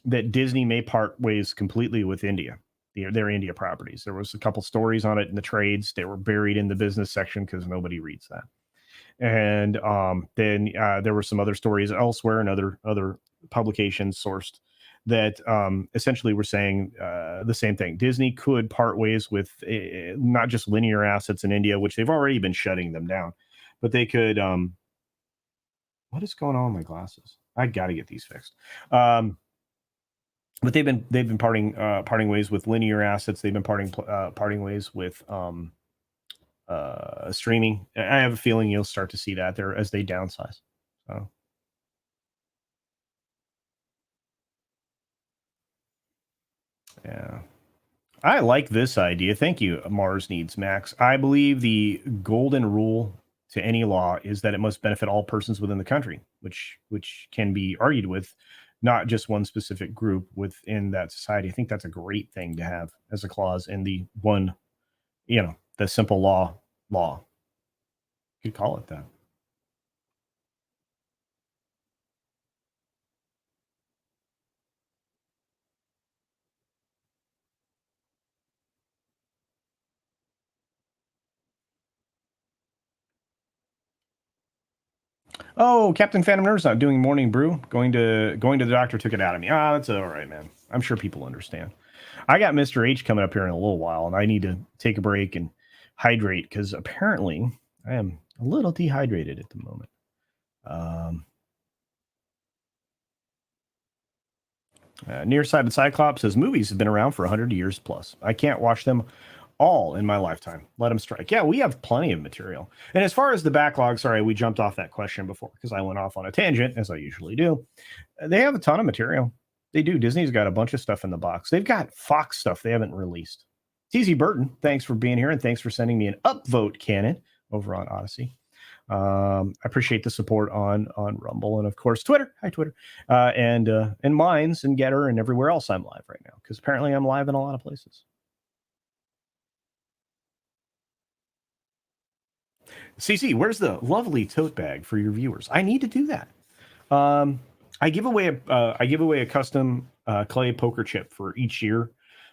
that Disney may part ways completely with India, their India properties. There was a couple stories on it in the trades. They were buried in the business section because nobody reads that. And then there were some other stories elsewhere and other publications sourced that essentially were saying the same thing. Disney could part ways with not just linear assets in India, which they've already been shutting them down, but they could. What is going on with my glasses? I got to get these fixed. But they've been parting ways with linear assets. They've been parting ways with streaming. I have a feeling you'll start to see that there as they downsize. So. Yeah. I like this idea. Thank you, Mars Needs Max. I believe the golden rule to any law is that it must benefit all persons within the country, which can be argued with, not just one specific group within that society. I think that's a great thing to have as a clause in the one, the simple law. You could call it that. Oh, Captain Phantom Nerd's not doing morning brew. Going to the doctor took it out of me. That's all right, man. I'm sure people understand. I got Mr. H coming up here in a little while, and I need to take a break and hydrate because apparently I am a little dehydrated at the moment. Nearsighted Cyclops says movies have been around for 100 years plus. I can't watch them all in my lifetime. Let them strike. Yeah, we have plenty of material. And as far as the backlog, sorry, we jumped off that question before because I went off on a tangent, as I usually do. They have a ton of material. They do. Disney's got a bunch of stuff in the box. They've got Fox stuff they haven't released. TZ Burton, thanks for being here, and thanks for sending me an upvote cannon over on Odysee. I appreciate the support on Rumble and of course Twitter. Hi Twitter, and Minds and Getter and everywhere else I'm live right now because apparently I'm live in a lot of places. CC, where's the lovely tote bag for your viewers? I need to do that. I give away a custom clay poker chip for each year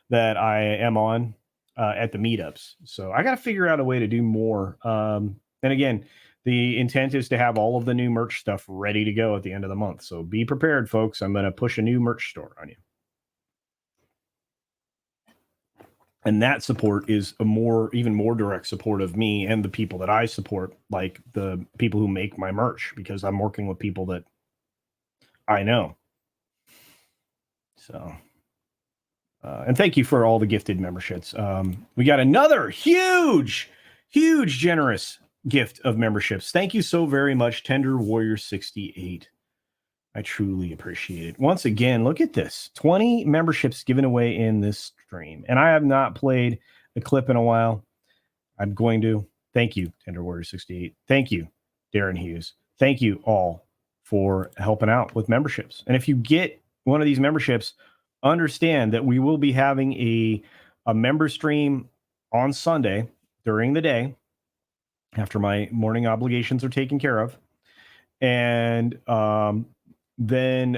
that I am on at the meetups. So I got to figure out a way to do more. And again, the intent is to have all of the new merch stuff ready to go at the end of the month. So be prepared, folks. I'm going to push a new merch store on you. And that support is even more direct support of me and the people that I support, like the people who make my merch, because I'm working with people that I know. So, and thank you for all the gifted memberships. We got another huge, generous gift of memberships. Thank you so very much, Tender Warrior 68. I truly appreciate it. Once again, look at this. 20 memberships given away in this stream. And I have not played a clip in a while. I'm going to. Thank you, Tender Warrior 68. Thank you, Darren Hughes. Thank you all for helping out with memberships. And if you get one of these memberships, understand that we will be having a member stream on Sunday during the day after my morning obligations are taken care of. And then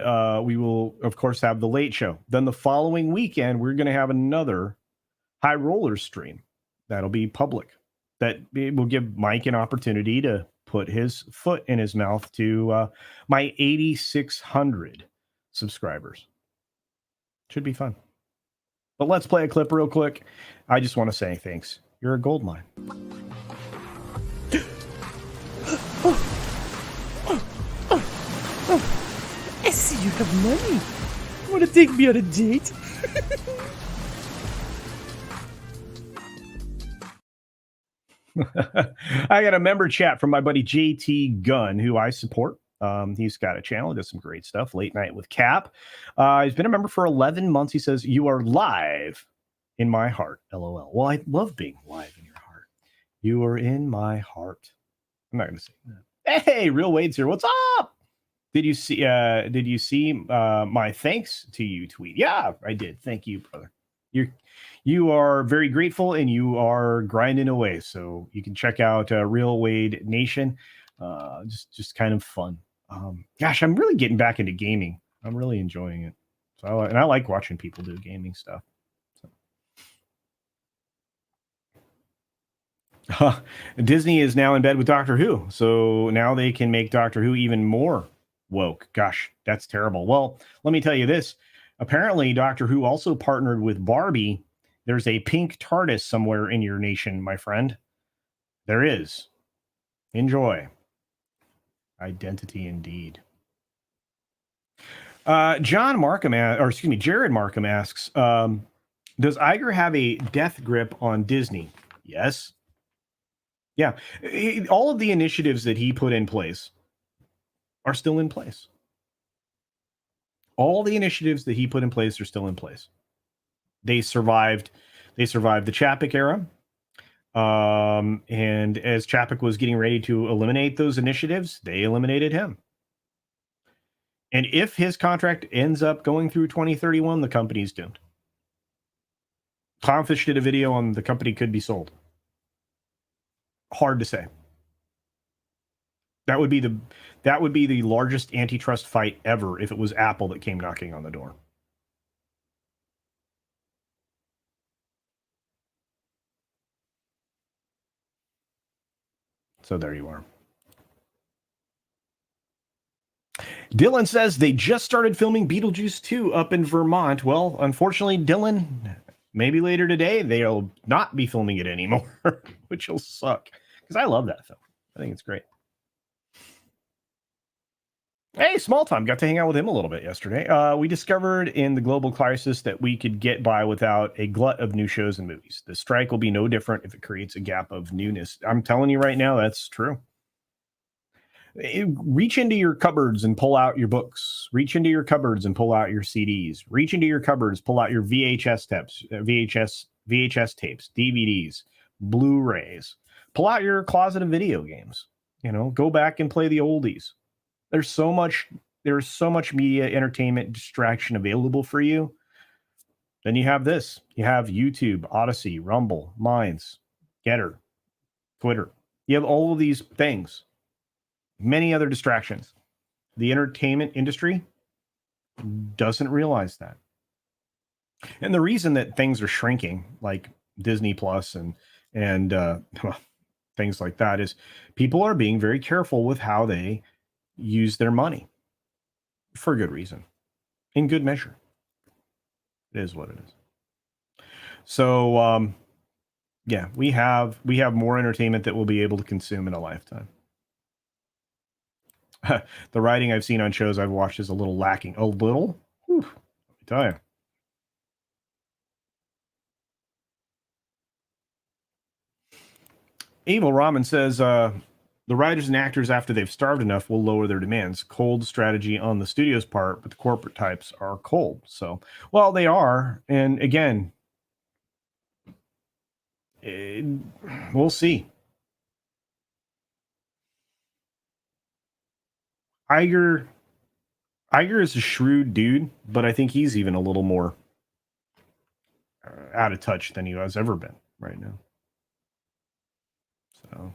we will, of course, have the late show. Then the following weekend, we're going to have another High Roller stream that'll be public. That will give Mike an opportunity to put his foot in his mouth to my 8,600 subscribers. Should be fun. But let's play a clip real quick. I just want to say thanks. You're a gold mine. I see you have money. Want to take me on a date? I got a member chat from my buddy JT Gunn, who I support. He's got a channel, does some great stuff. Late Night with Cap. He's been a member for 11 months. He says, "You are live in my heart." LOL. Well, I love being live in your heart. You are in my heart. I'm not going to say that. Hey, Real Wade's here. What's up? Did you see my thanks to you tweet? Yeah, I did. Thank you, brother. You are very grateful, and you are grinding away. So you can check out Real Wade Nation. Just kind of fun. Gosh, I'm really getting back into gaming. I'm really enjoying it. So I like watching people do gaming stuff. So. Disney is now in bed with Doctor Who, so now they can make Doctor Who even more woke. Gosh, that's terrible. Well, let me tell you this. Apparently, Doctor Who also partnered with Barbie. There's a pink TARDIS somewhere in your nation, my friend. There is. Enjoy. Identity indeed. Jared Markham asks, does Iger have a death grip on Disney? Yes. Yeah. All of the initiatives that he put in place are still in place. All the initiatives that he put in place are still in place. They survived the Chapek era. And as Chapek was getting ready to eliminate those initiatives, they eliminated him. And if his contract ends up going through 2031, the company's doomed. Clownfish did a video on the company could be sold. Hard to say. That would be the largest antitrust fight ever if it was Apple that came knocking on the door. So there you are. Dylan says they just started filming Beetlejuice 2 up in Vermont. Well, unfortunately, Dylan, maybe later today, they'll not be filming it anymore, which will suck. Because I love that film. I think it's great. Hey, Small Time. Got to hang out with him a little bit yesterday. We discovered in the global crisis that we could get by without a glut of new shows and movies. The strike will be no different if it creates a gap of newness. I'm telling you right now, that's true. Reach into your cupboards and pull out your books. Reach into your cupboards and pull out your CDs. Reach into your cupboards, pull out your VHS tapes, DVDs, Blu-rays. Pull out your closet of video games. Go back and play the oldies. There's so much media, entertainment, distraction available for you. Then you have this. You have YouTube, Odysee, Rumble, Minds, Getter, Twitter. You have all of these things. Many other distractions. The entertainment industry doesn't realize that. And the reason that things are shrinking, like Disney Plus and things like that, is people are being very careful with how they use their money for good reason, in good measure. It is what it is. So, yeah, we have more entertainment that we'll be able to consume in a lifetime. The writing I've seen on shows I've watched is a little lacking. A little? Whew, let me tell you. Evil Ramen says, the writers and actors, after they've starved enough, will lower their demands. Cold strategy on the studio's part, but the corporate types are cold. So, well, they are. And again, we'll see. Iger is a shrewd dude, but I think he's even a little more out of touch than he has ever been right now. So,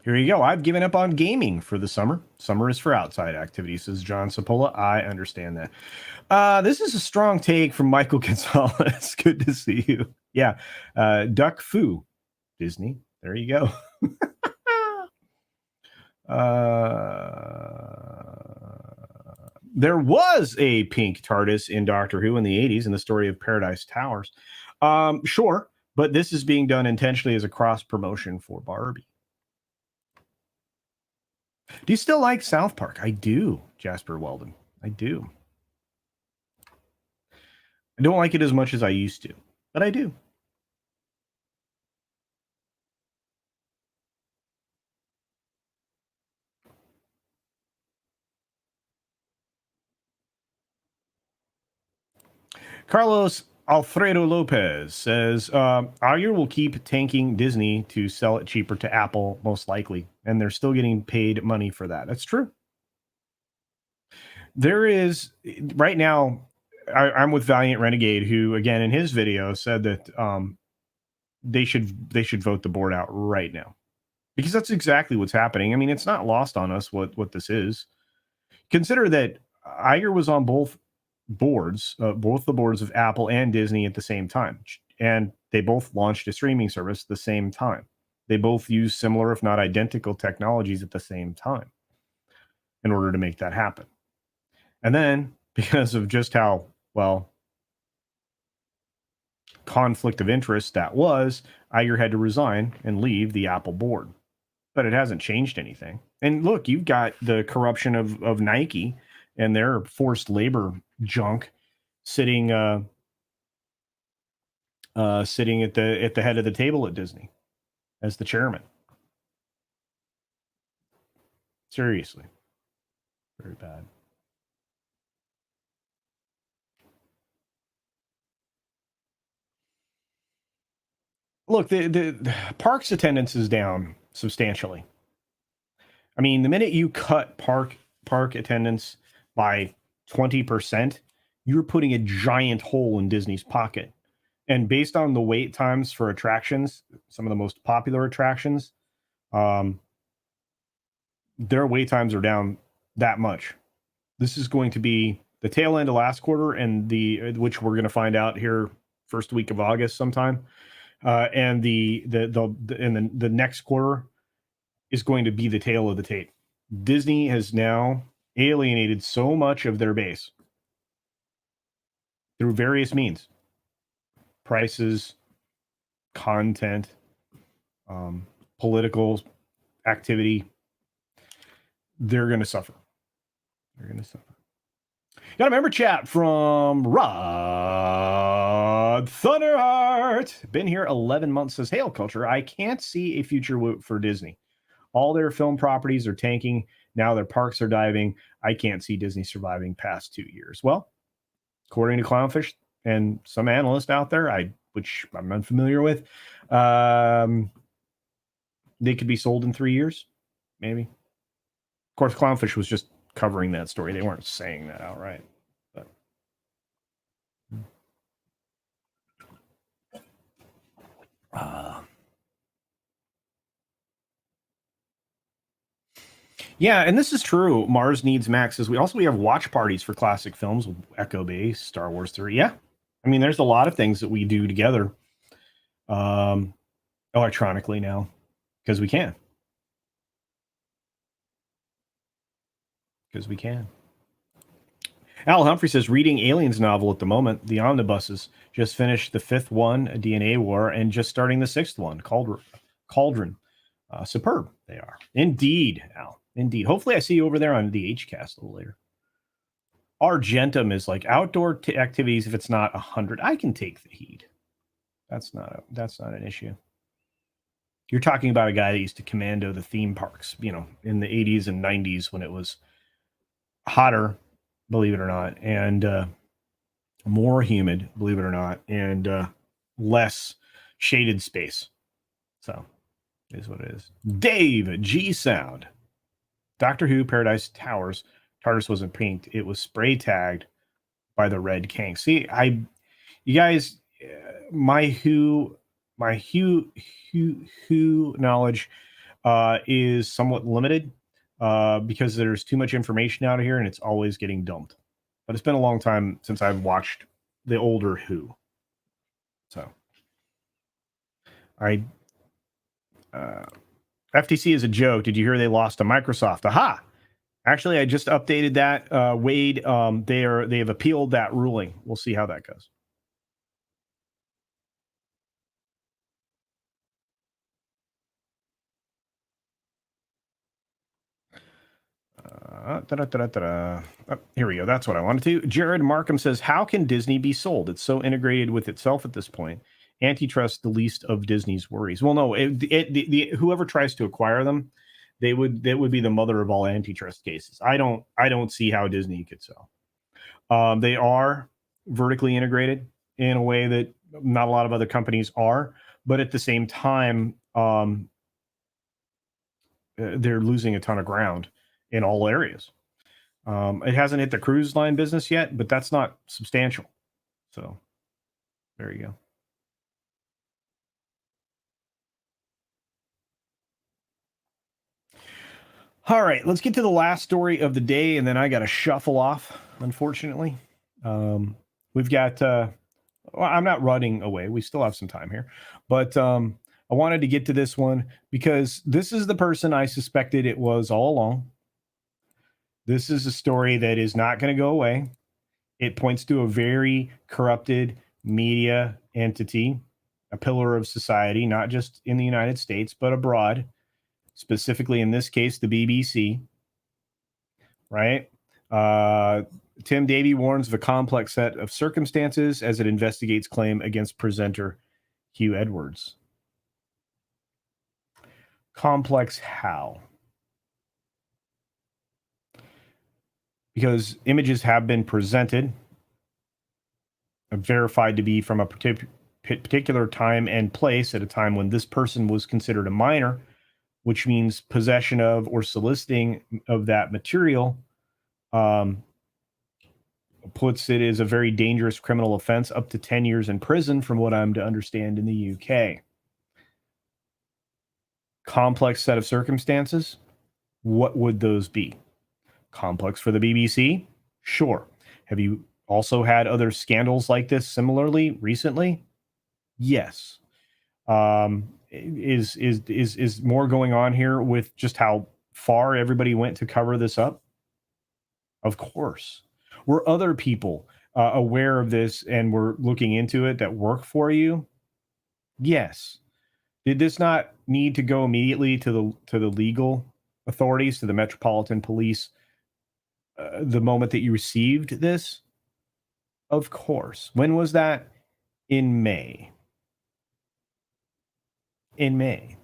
Here you go. I've given up on gaming for the summer. Summer is for outside activities, says John Sapola. I understand that. This is a strong take from Michael Gonzalez. Good to see you. Yeah. Duck Fu, Disney. There you go. There was a pink TARDIS in Doctor Who in the 80s in the story of Paradise Towers. Sure, but this is being done intentionally as a cross promotion for Barbie. Do you still like South Park? I do, Jasper Weldon. I do. I don't like it as much as I used to, but I do. Carlos Alfredo Lopez says, Iger will keep tanking Disney to sell it cheaper to Apple, most likely. And they're still getting paid money for that. That's true. There is, right now, I'm with Valiant Renegade, who, again, in his video said that they should vote the board out right now. Because that's exactly what's happening. I mean, it's not lost on us what this is. Consider that Iger was on both boards, both the boards of Apple and Disney at the same time. And they both launched a streaming service at the same time. They both use similar, if not identical, technologies at the same time in order to make that happen. And then, because of just how, well, conflict of interest that was, Iger had to resign and leave the Apple board. But it hasn't changed anything. And look, you've got the corruption of Nike and their forced labor junk sitting sitting at the head of the table at Disney as the chairman. Seriously. Very bad. Look, the parks attendance is down substantially. I mean, the minute you cut park attendance by 20%, you're putting a giant hole in Disney's pocket. And based on the wait times for attractions, some of the most popular attractions, their wait times are down that much. This is going to be the tail end of last quarter, and which we're going to find out here first week of August sometime. And the next quarter is going to be the tail of the tape. Disney has now alienated so much of their base through various means, prices, content, political activity. They're going to suffer. They're going to suffer. Got a member chat from Rod Thunderheart. Been here 11 months, says, Hail Culture. I can't see a future for Disney. All their film properties are tanking. Now their parks are diving. I can't see Disney surviving past 2 years. Well, according to Clownfish and some analyst out there, which I'm unfamiliar with, they could be sold in 3 years, maybe. Of course, Clownfish was just covering that story. They weren't saying that outright. But yeah, and this is true. Mars Needs Max says we have watch parties for classic films, Echo Base, Star Wars 3. Yeah. I mean, there's a lot of things that we do together electronically now because we can. Because we can. Al Humphrey says, reading Aliens novel at the moment. The omnibuses just finished the 5th one, a DNA War, and just starting the 6th one, Cauldron. Superb they are. Indeed, Al. Indeed. Hopefully I see you over there on the HCast a little later. Argentum is like outdoor activities. If it's not 100, I can take the heat. That's not an issue. You're talking about a guy that used to commando the theme parks, in the 80s and 90s when it was hotter, believe it or not, and more humid, believe it or not, and less shaded space. So it is what it is. Dave G Sound. Doctor Who Paradise Towers. TARDIS wasn't painted. It was spray tagged by the Red King. See, you guys, my Who knowledge is somewhat limited because there's too much information out here and it's always getting dumped. But it's been a long time since I've watched the older Who. So, FTC is a joke. Did you hear they lost to Microsoft? Aha! Actually, I just updated that. Wade, they have appealed that ruling. We'll see how that goes. Oh, here we go. That's what I wanted to. Jared Markham says, how can Disney be sold? It's so integrated with itself at this point. Antitrust, the least of Disney's worries. Well, no, whoever tries to acquire them, that would be the mother of all antitrust cases. I don't see how Disney could sell. They are vertically integrated in a way that not a lot of other companies are, but at the same time, they're losing a ton of ground in all areas. It hasn't hit the cruise line business yet, but that's not substantial. So there you go. All right, let's get to the last story of the day, and then I got to shuffle off, unfortunately. We've got, well, I'm not running away. We still have some time here. But I wanted to get to this one because this is the person I suspected it was all along. This is a story that is not going to go away. It points to a very corrupted media entity, a pillar of society, not just in the United States, but abroad, specifically in this case, the BBC, right? Tim Davie warns of a complex set of circumstances as it investigates claim against presenter Hugh Edwards. Complex how? Because images have been presented, verified to be from a particular time and place at a time when this person was considered a minor, which means possession of or soliciting of that material puts it as a very dangerous criminal offense, up to 10 years in prison, from what I'm to understand in the UK. Complex set of circumstances. What would those be? Complex for the BBC? Sure. Have you also had other scandals like this similarly recently? Yes. Is more going on here with just how far everybody went to cover this up? Of course. Were other people aware of this and were looking into it that work for you? Yes. Did this not need to go immediately to the legal authorities, to the Metropolitan Police, the moment that you received this? Of course. When was that? In May. In May.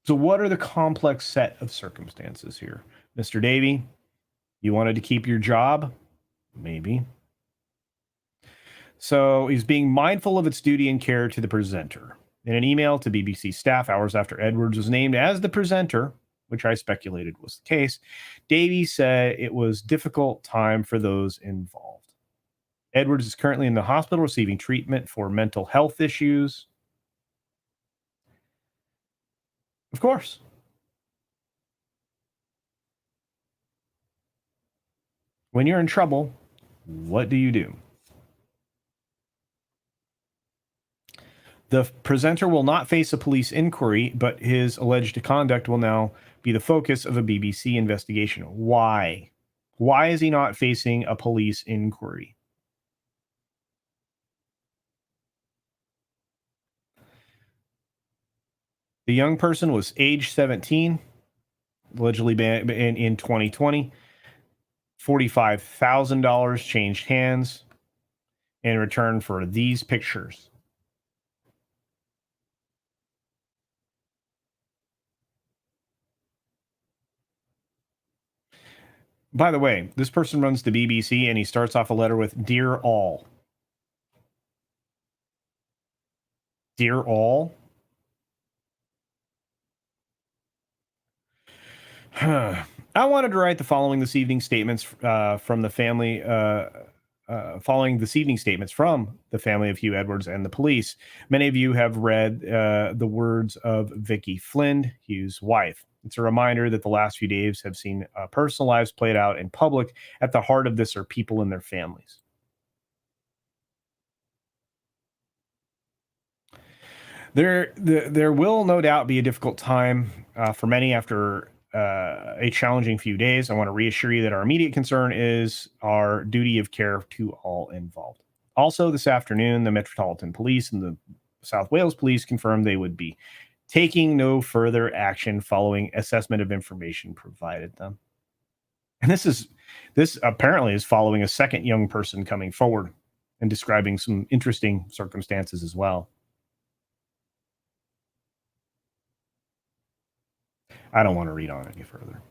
So what are the complex set of circumstances here? Mr. Davie, you wanted to keep your job? Maybe. So he's being mindful of its duty and care to the presenter. In an email to BBC staff hours after Edwards was named as the presenter, which I speculated was the case, Davie said it was a difficult time for those involved. Edwards is currently in the hospital receiving treatment for mental health issues. Of course. When you're in trouble, what do? The presenter will not face a police inquiry, but his alleged conduct will now be the focus of a BBC investigation. Why? Why is he not facing a police inquiry? The young person was age 17, allegedly in 2020. $45,000 changed hands in return for these pictures. By the way, this person runs the BBC and he starts off a letter with Dear All. Dear All? I wanted to write the following this evening statements from the family, following this evening statements from the family of Hugh Edwards and the police. Many of you have read the words of Vicky Flynn, Hugh's wife. It's a reminder that the last few days have seen personal lives played out in public. At the heart of this are people and their families. There will no doubt be a difficult time for many after a challenging few days. I want to reassure you that our immediate concern is our duty of care to all involved. Also, this afternoon, the Metropolitan Police and the South Wales Police confirmed they would be taking no further action following assessment of information provided them. And this apparently is following a second young person coming forward and describing some interesting circumstances as well. I don't want to read on any further.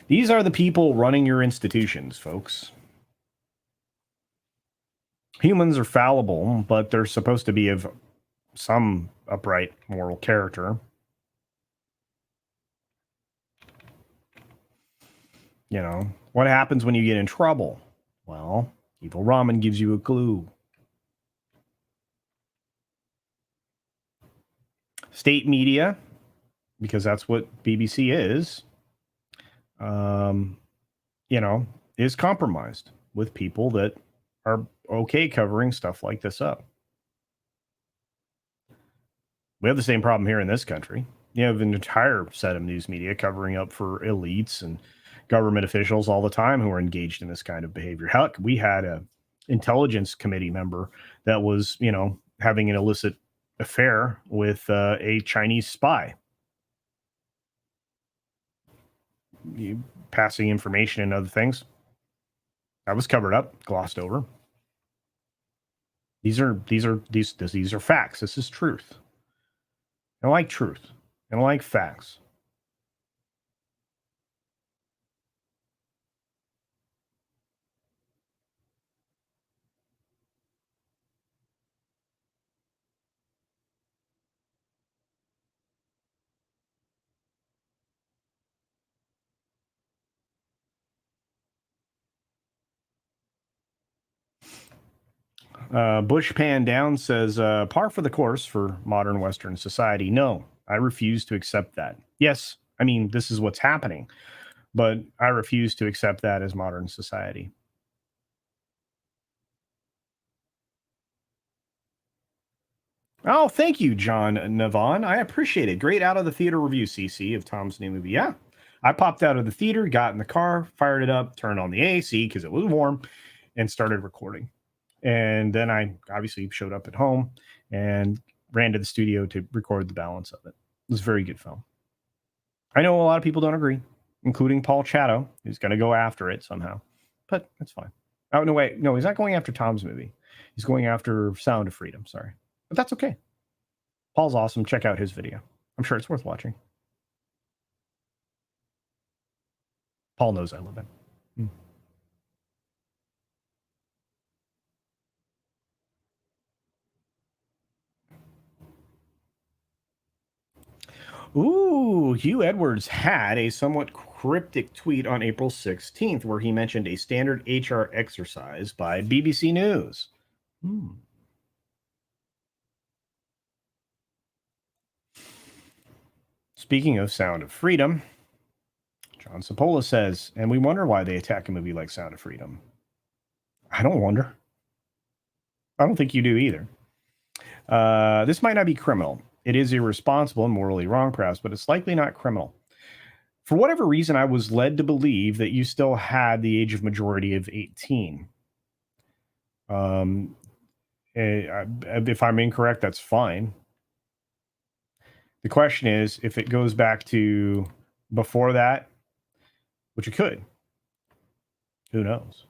These are the people running your institutions, folks. Humans are fallible, but they're supposed to be of some upright moral character. You know, what happens when you get in trouble? Well, Evil Ramen gives you a clue. State media, because that's what BBC is, you know, is compromised with people that are okay covering stuff like this up. We have the same problem here in this country. You have an entire set of news media covering up for elites and government officials all the time who are engaged in this kind of behavior. Heck, we had a intelligence committee member that was, you know, having an illicit affair with a Chinese spy. Passing information and other things. That was covered up, glossed over. These are facts. This is truth. I like truth. I like facts. Bush Pan Down says, par for the course for modern Western society. No, I refuse to accept that. Yes, I mean, this is what's happening, but I refuse to accept that as modern society. Oh, thank you, John Navon. I appreciate it. Great out of the theater review, CC, of Tom's new movie. Yeah, I popped out of the theater, got in the car, fired it up, turned on the AC because it was warm, and started recording. And then I obviously showed up at home and ran to the studio to record the balance of it. It was a very good film. I know a lot of people don't agree, including Paul Chatto, who's going to go after it somehow. But that's fine. Oh, no, wait. No, he's not going after Tom's movie. He's going after Sound of Freedom. Sorry. But that's okay. Paul's awesome. Check out his video. I'm sure it's worth watching. Paul knows I love him. Ooh, Hugh Edwards had a somewhat cryptic tweet on April 16th where he mentioned a standard HR exercise by BBC News. Speaking of Sound of Freedom, John Sapola says, and we wonder why they attack a movie like Sound of Freedom. I don't wonder. I don't think you do either. This might not be criminal. It is irresponsible and morally wrong, perhaps, but it's likely not criminal. For whatever reason, I was led to believe that you still had the age of majority of 18. If I'm incorrect, that's fine. The question is, if it goes back to before that, which it could, who knows?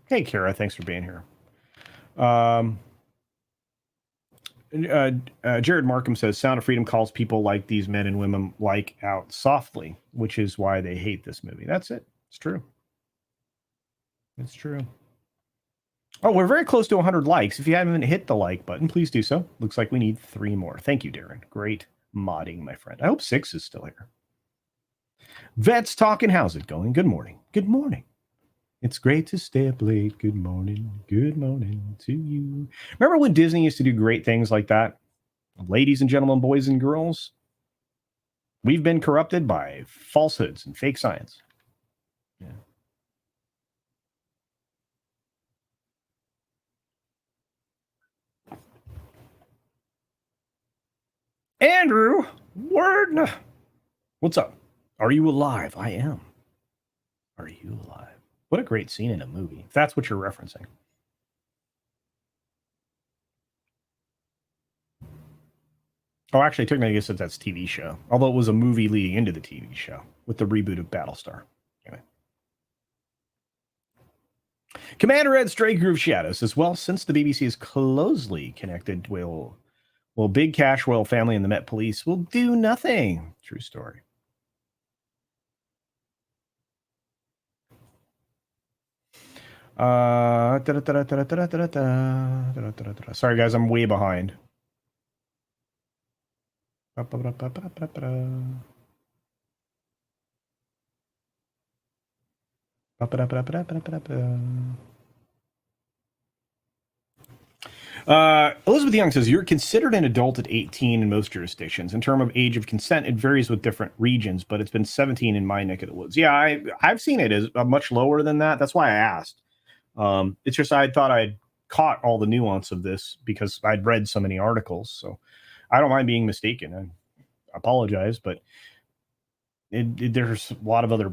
Hey, Kara, thanks for being here. Jared Markham says, Sound of Freedom calls people like these men and women like out softly, which is why they hate this movie. That's it. It's true. It's true. Oh, we're very close to 100 likes. If you haven't hit the like button, please do so. Looks like we need 3 more. Thank you, Darren. Great modding, my friend. I hope 6 is still here. Vets talking. How's it going? Good morning. Good morning. It's great to stay up late. Good morning. Good morning to you. Remember when Disney used to do great things like that? Ladies and gentlemen, boys and girls, we've been corrupted by falsehoods and fake science. Yeah. Andrew, word. What's up? Are you alive? I am. Are you alive? What a great scene in a movie, if that's what you're referencing. Oh, actually, technically, I guess that's TV show. Although it was a movie leading into the TV show with the reboot of Battlestar. Anyway. Commander Ed Stray Groove Shadow says, well, since the BBC is closely connected, will Big Cash Royal Family and the Met Police will do nothing. True story. Sorry, guys, I'm way behind. Elizabeth Young says, you're considered an adult at 18 in most jurisdictions. In terms of age of consent, it varies with different regions, but it's been 17 in my neck of the woods. Yeah, I've seen it as much lower than that. That's why I asked. It's just I thought I'd caught all the nuance of this because I'd read so many articles. So I don't mind being mistaken. I apologize, but there's a lot of other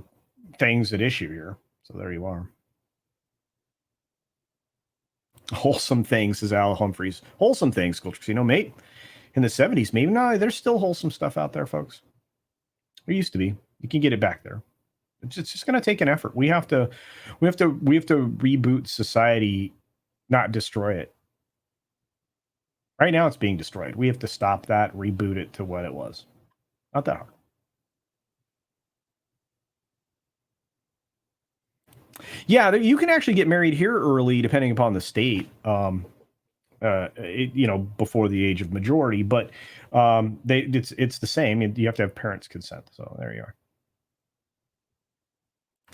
things at issue here. So there you are. Wholesome things, says Al Humphreys. Wholesome things, Culture Casino, mate. In the 70s, maybe not. There's still wholesome stuff out there, folks. There used to be. You can get it back there. It's just going to take an effort. We have to reboot society, not destroy it. Right now, it's being destroyed. We have to stop that, reboot it to what it was. Not that hard. Yeah, you can actually get married here early, depending upon the state. Before the age of majority, but it's the same. You have to have parents' consent. So there you are.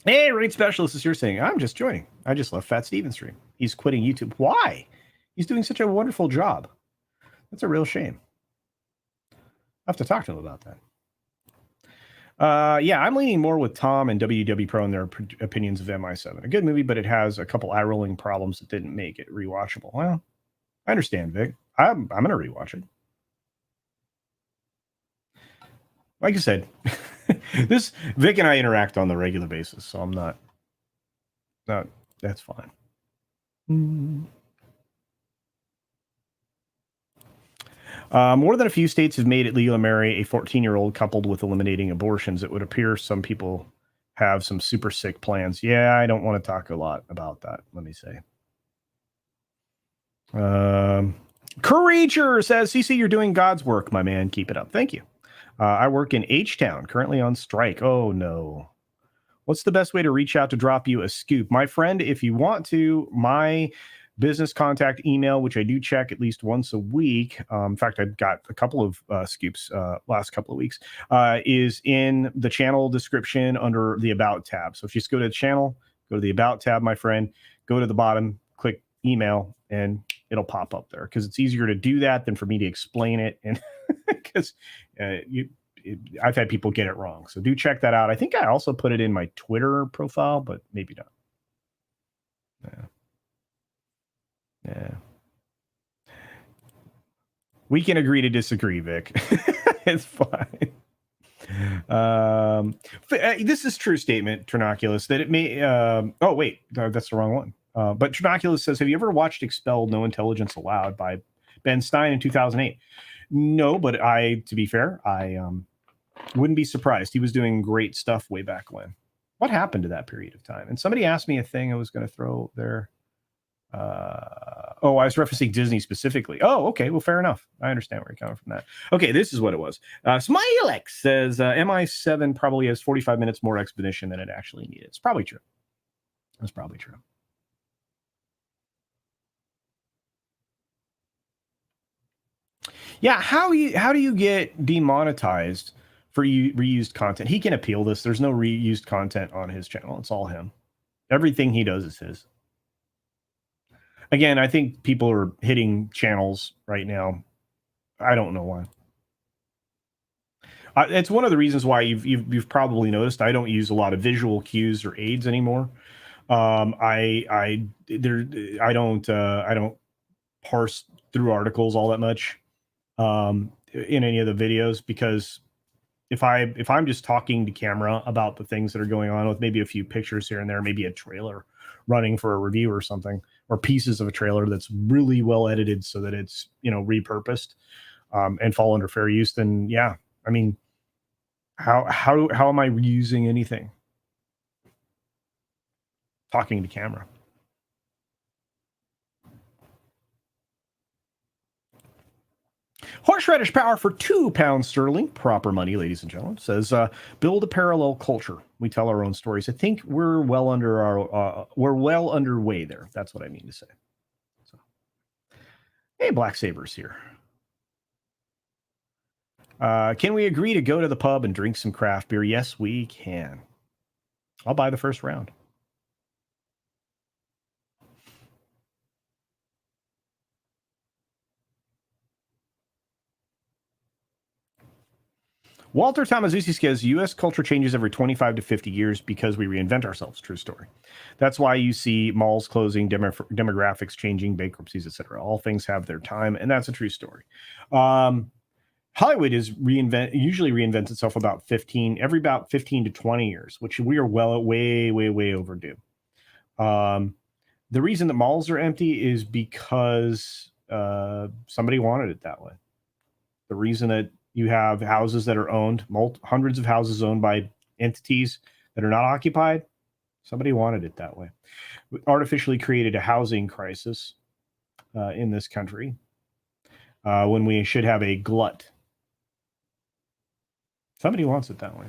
Hey, Raid Specialist is here saying, I'm just joining. I just left Fat Steven's stream. He's quitting YouTube. Why? He's doing such a wonderful job. That's a real shame. I have to talk to him about that. Yeah, I'm leaning more with Tom and WW Pro and their opinions of MI7. A good movie, but it has a couple eye-rolling problems that didn't make it rewatchable. Well, I understand, Vic. I'm going to rewatch it. Like I said, Vic and I interact on the regular basis, so I'm not. That's fine. More than a few states have made it legal to marry a 14-year-old coupled with eliminating abortions. It would appear some people have some super sick plans. Yeah, I don't want to talk a lot about that, let me say. Creature says, CC, you're doing God's work, my man. Keep it up. Thank you. I work in H-Town, currently on strike. Oh, no. What's the best way to reach out to drop you a scoop? My friend, if you want to, my business contact email, which I do check at least once a week. In fact, I've got a couple of scoops last couple of weeks, is in the channel description under the About tab. So if you just go to the channel, go to the About tab, my friend, go to the bottom, click email, and it'll pop up there because it's easier to do that than for me to explain it. And because I've had people get it wrong. So do check that out. I think I also put it in my Twitter profile, but maybe not. Yeah. We can agree to disagree, Vic. It's fine. This is true statement, Trinoculus, that it may... oh, wait. That's the wrong one. But Trinoculus says, have you ever watched Expelled, No Intelligence Allowed by Ben Stein in 2008? No, but to be fair, I wouldn't be surprised. He was doing great stuff way back when. What happened to that period of time? And somebody asked me a thing I was going to throw there. I was referencing Disney specifically. Oh, okay. Well, fair enough. I understand where you're coming from that. Okay, this is what it was. Smilex says MI7 probably has 45 minutes more exposition than it actually needed. It's probably true. That's probably true. Yeah, how do you get demonetized for reused content. He can appeal this. There's no reused content on his channel. It's all him. Everything he does is his. Again, I think people are hitting channels right now. I don't know why. It's one of the reasons why you've probably noticed I don't use a lot of visual cues or aids anymore. I don't parse through articles all that much in any of the videos, because if I'm just talking to camera about the things that are going on with maybe a few pictures here and there, maybe a trailer running for a review or something, or pieces of a trailer that's really well edited so that it's, repurposed and fall under fair use, then yeah, I mean, how am I reusing anything? Talking to camera. Horseradish Power for £2 sterling, proper money, ladies and gentlemen, says, build a parallel culture. We tell our own stories. I think we're well underway there. That's what I mean to say. So, hey, Black Saber's here. Can we agree to go to the pub and drink some craft beer? Yes, we can. I'll buy the first round. Walter Tomaszewski says, U.S. culture changes every 25 to 50 years because we reinvent ourselves. True story. That's why you see malls closing, demographics changing, bankruptcies, etc. All things have their time, and that's a true story. Hollywood usually reinvents itself every about 15 to 20 years, which we are way overdue. The reason that malls are empty is because somebody wanted it that way. The reason that you have houses that are owned, hundreds of houses owned by entities that are not occupied, somebody wanted it that way. We artificially created a housing crisis in this country when we should have a glut. Somebody wants it that way.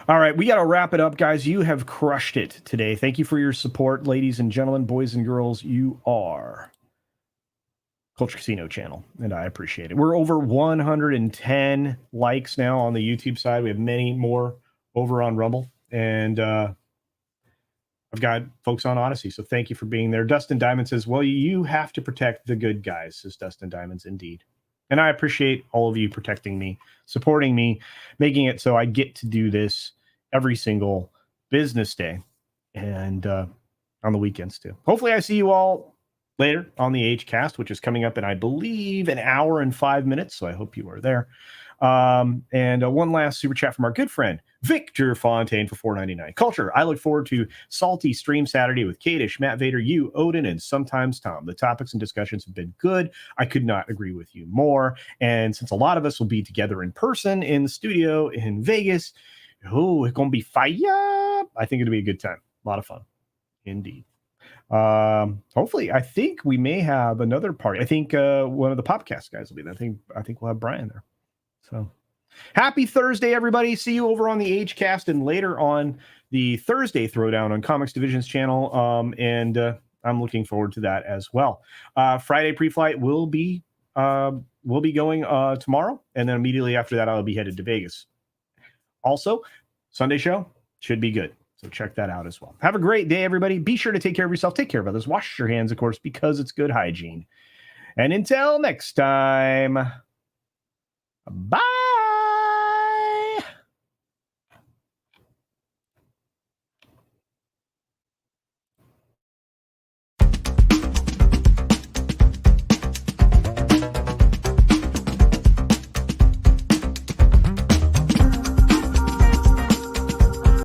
All right, we got to wrap it up, guys. You have crushed it today. Thank you for your support, ladies and gentlemen, boys and girls. You are Culture Casino channel, and I appreciate it. We're over 110 likes now on the YouTube side. We have many more over on Rumble, and I've got folks on Odysee, so thank you for being there. Dustin Diamond says, well, you have to protect the good guys, says Dustin Diamonds, indeed. And I appreciate all of you protecting me, supporting me, making it so I get to do this every single business day and on the weekends too. Hopefully I see you all later on the H-Cast, which is coming up in, I believe, an hour and 5 minutes. So I hope you are there. And one last super chat from our good friend, Victor Fontaine, for $4.99. Culture, I look forward to Salty Stream Saturday with Kadish, Matt Vader, you, Odin, and sometimes Tom. The topics and discussions have been good. I could not agree with you more. And since a lot of us will be together in person in the studio in Vegas, it's going to be fire. I think it'll be a good time. A lot of fun. Indeed. Hopefully, I think we may have another party. I think one of the Popcast guys will be there. I think we'll have Brian there. So happy Thursday, everybody. See you over on the H-Cast and later on the Thursday Throwdown on Comics Division's channel. And I'm looking forward to that as well. Friday pre-flight will be going tomorrow. And then immediately after that, I'll be headed to Vegas. Also, Sunday show should be good. So check that out as well. Have a great day, everybody. Be sure to take care of yourself. Take care of others. Wash your hands, of course, because it's good hygiene. And until next time, bye.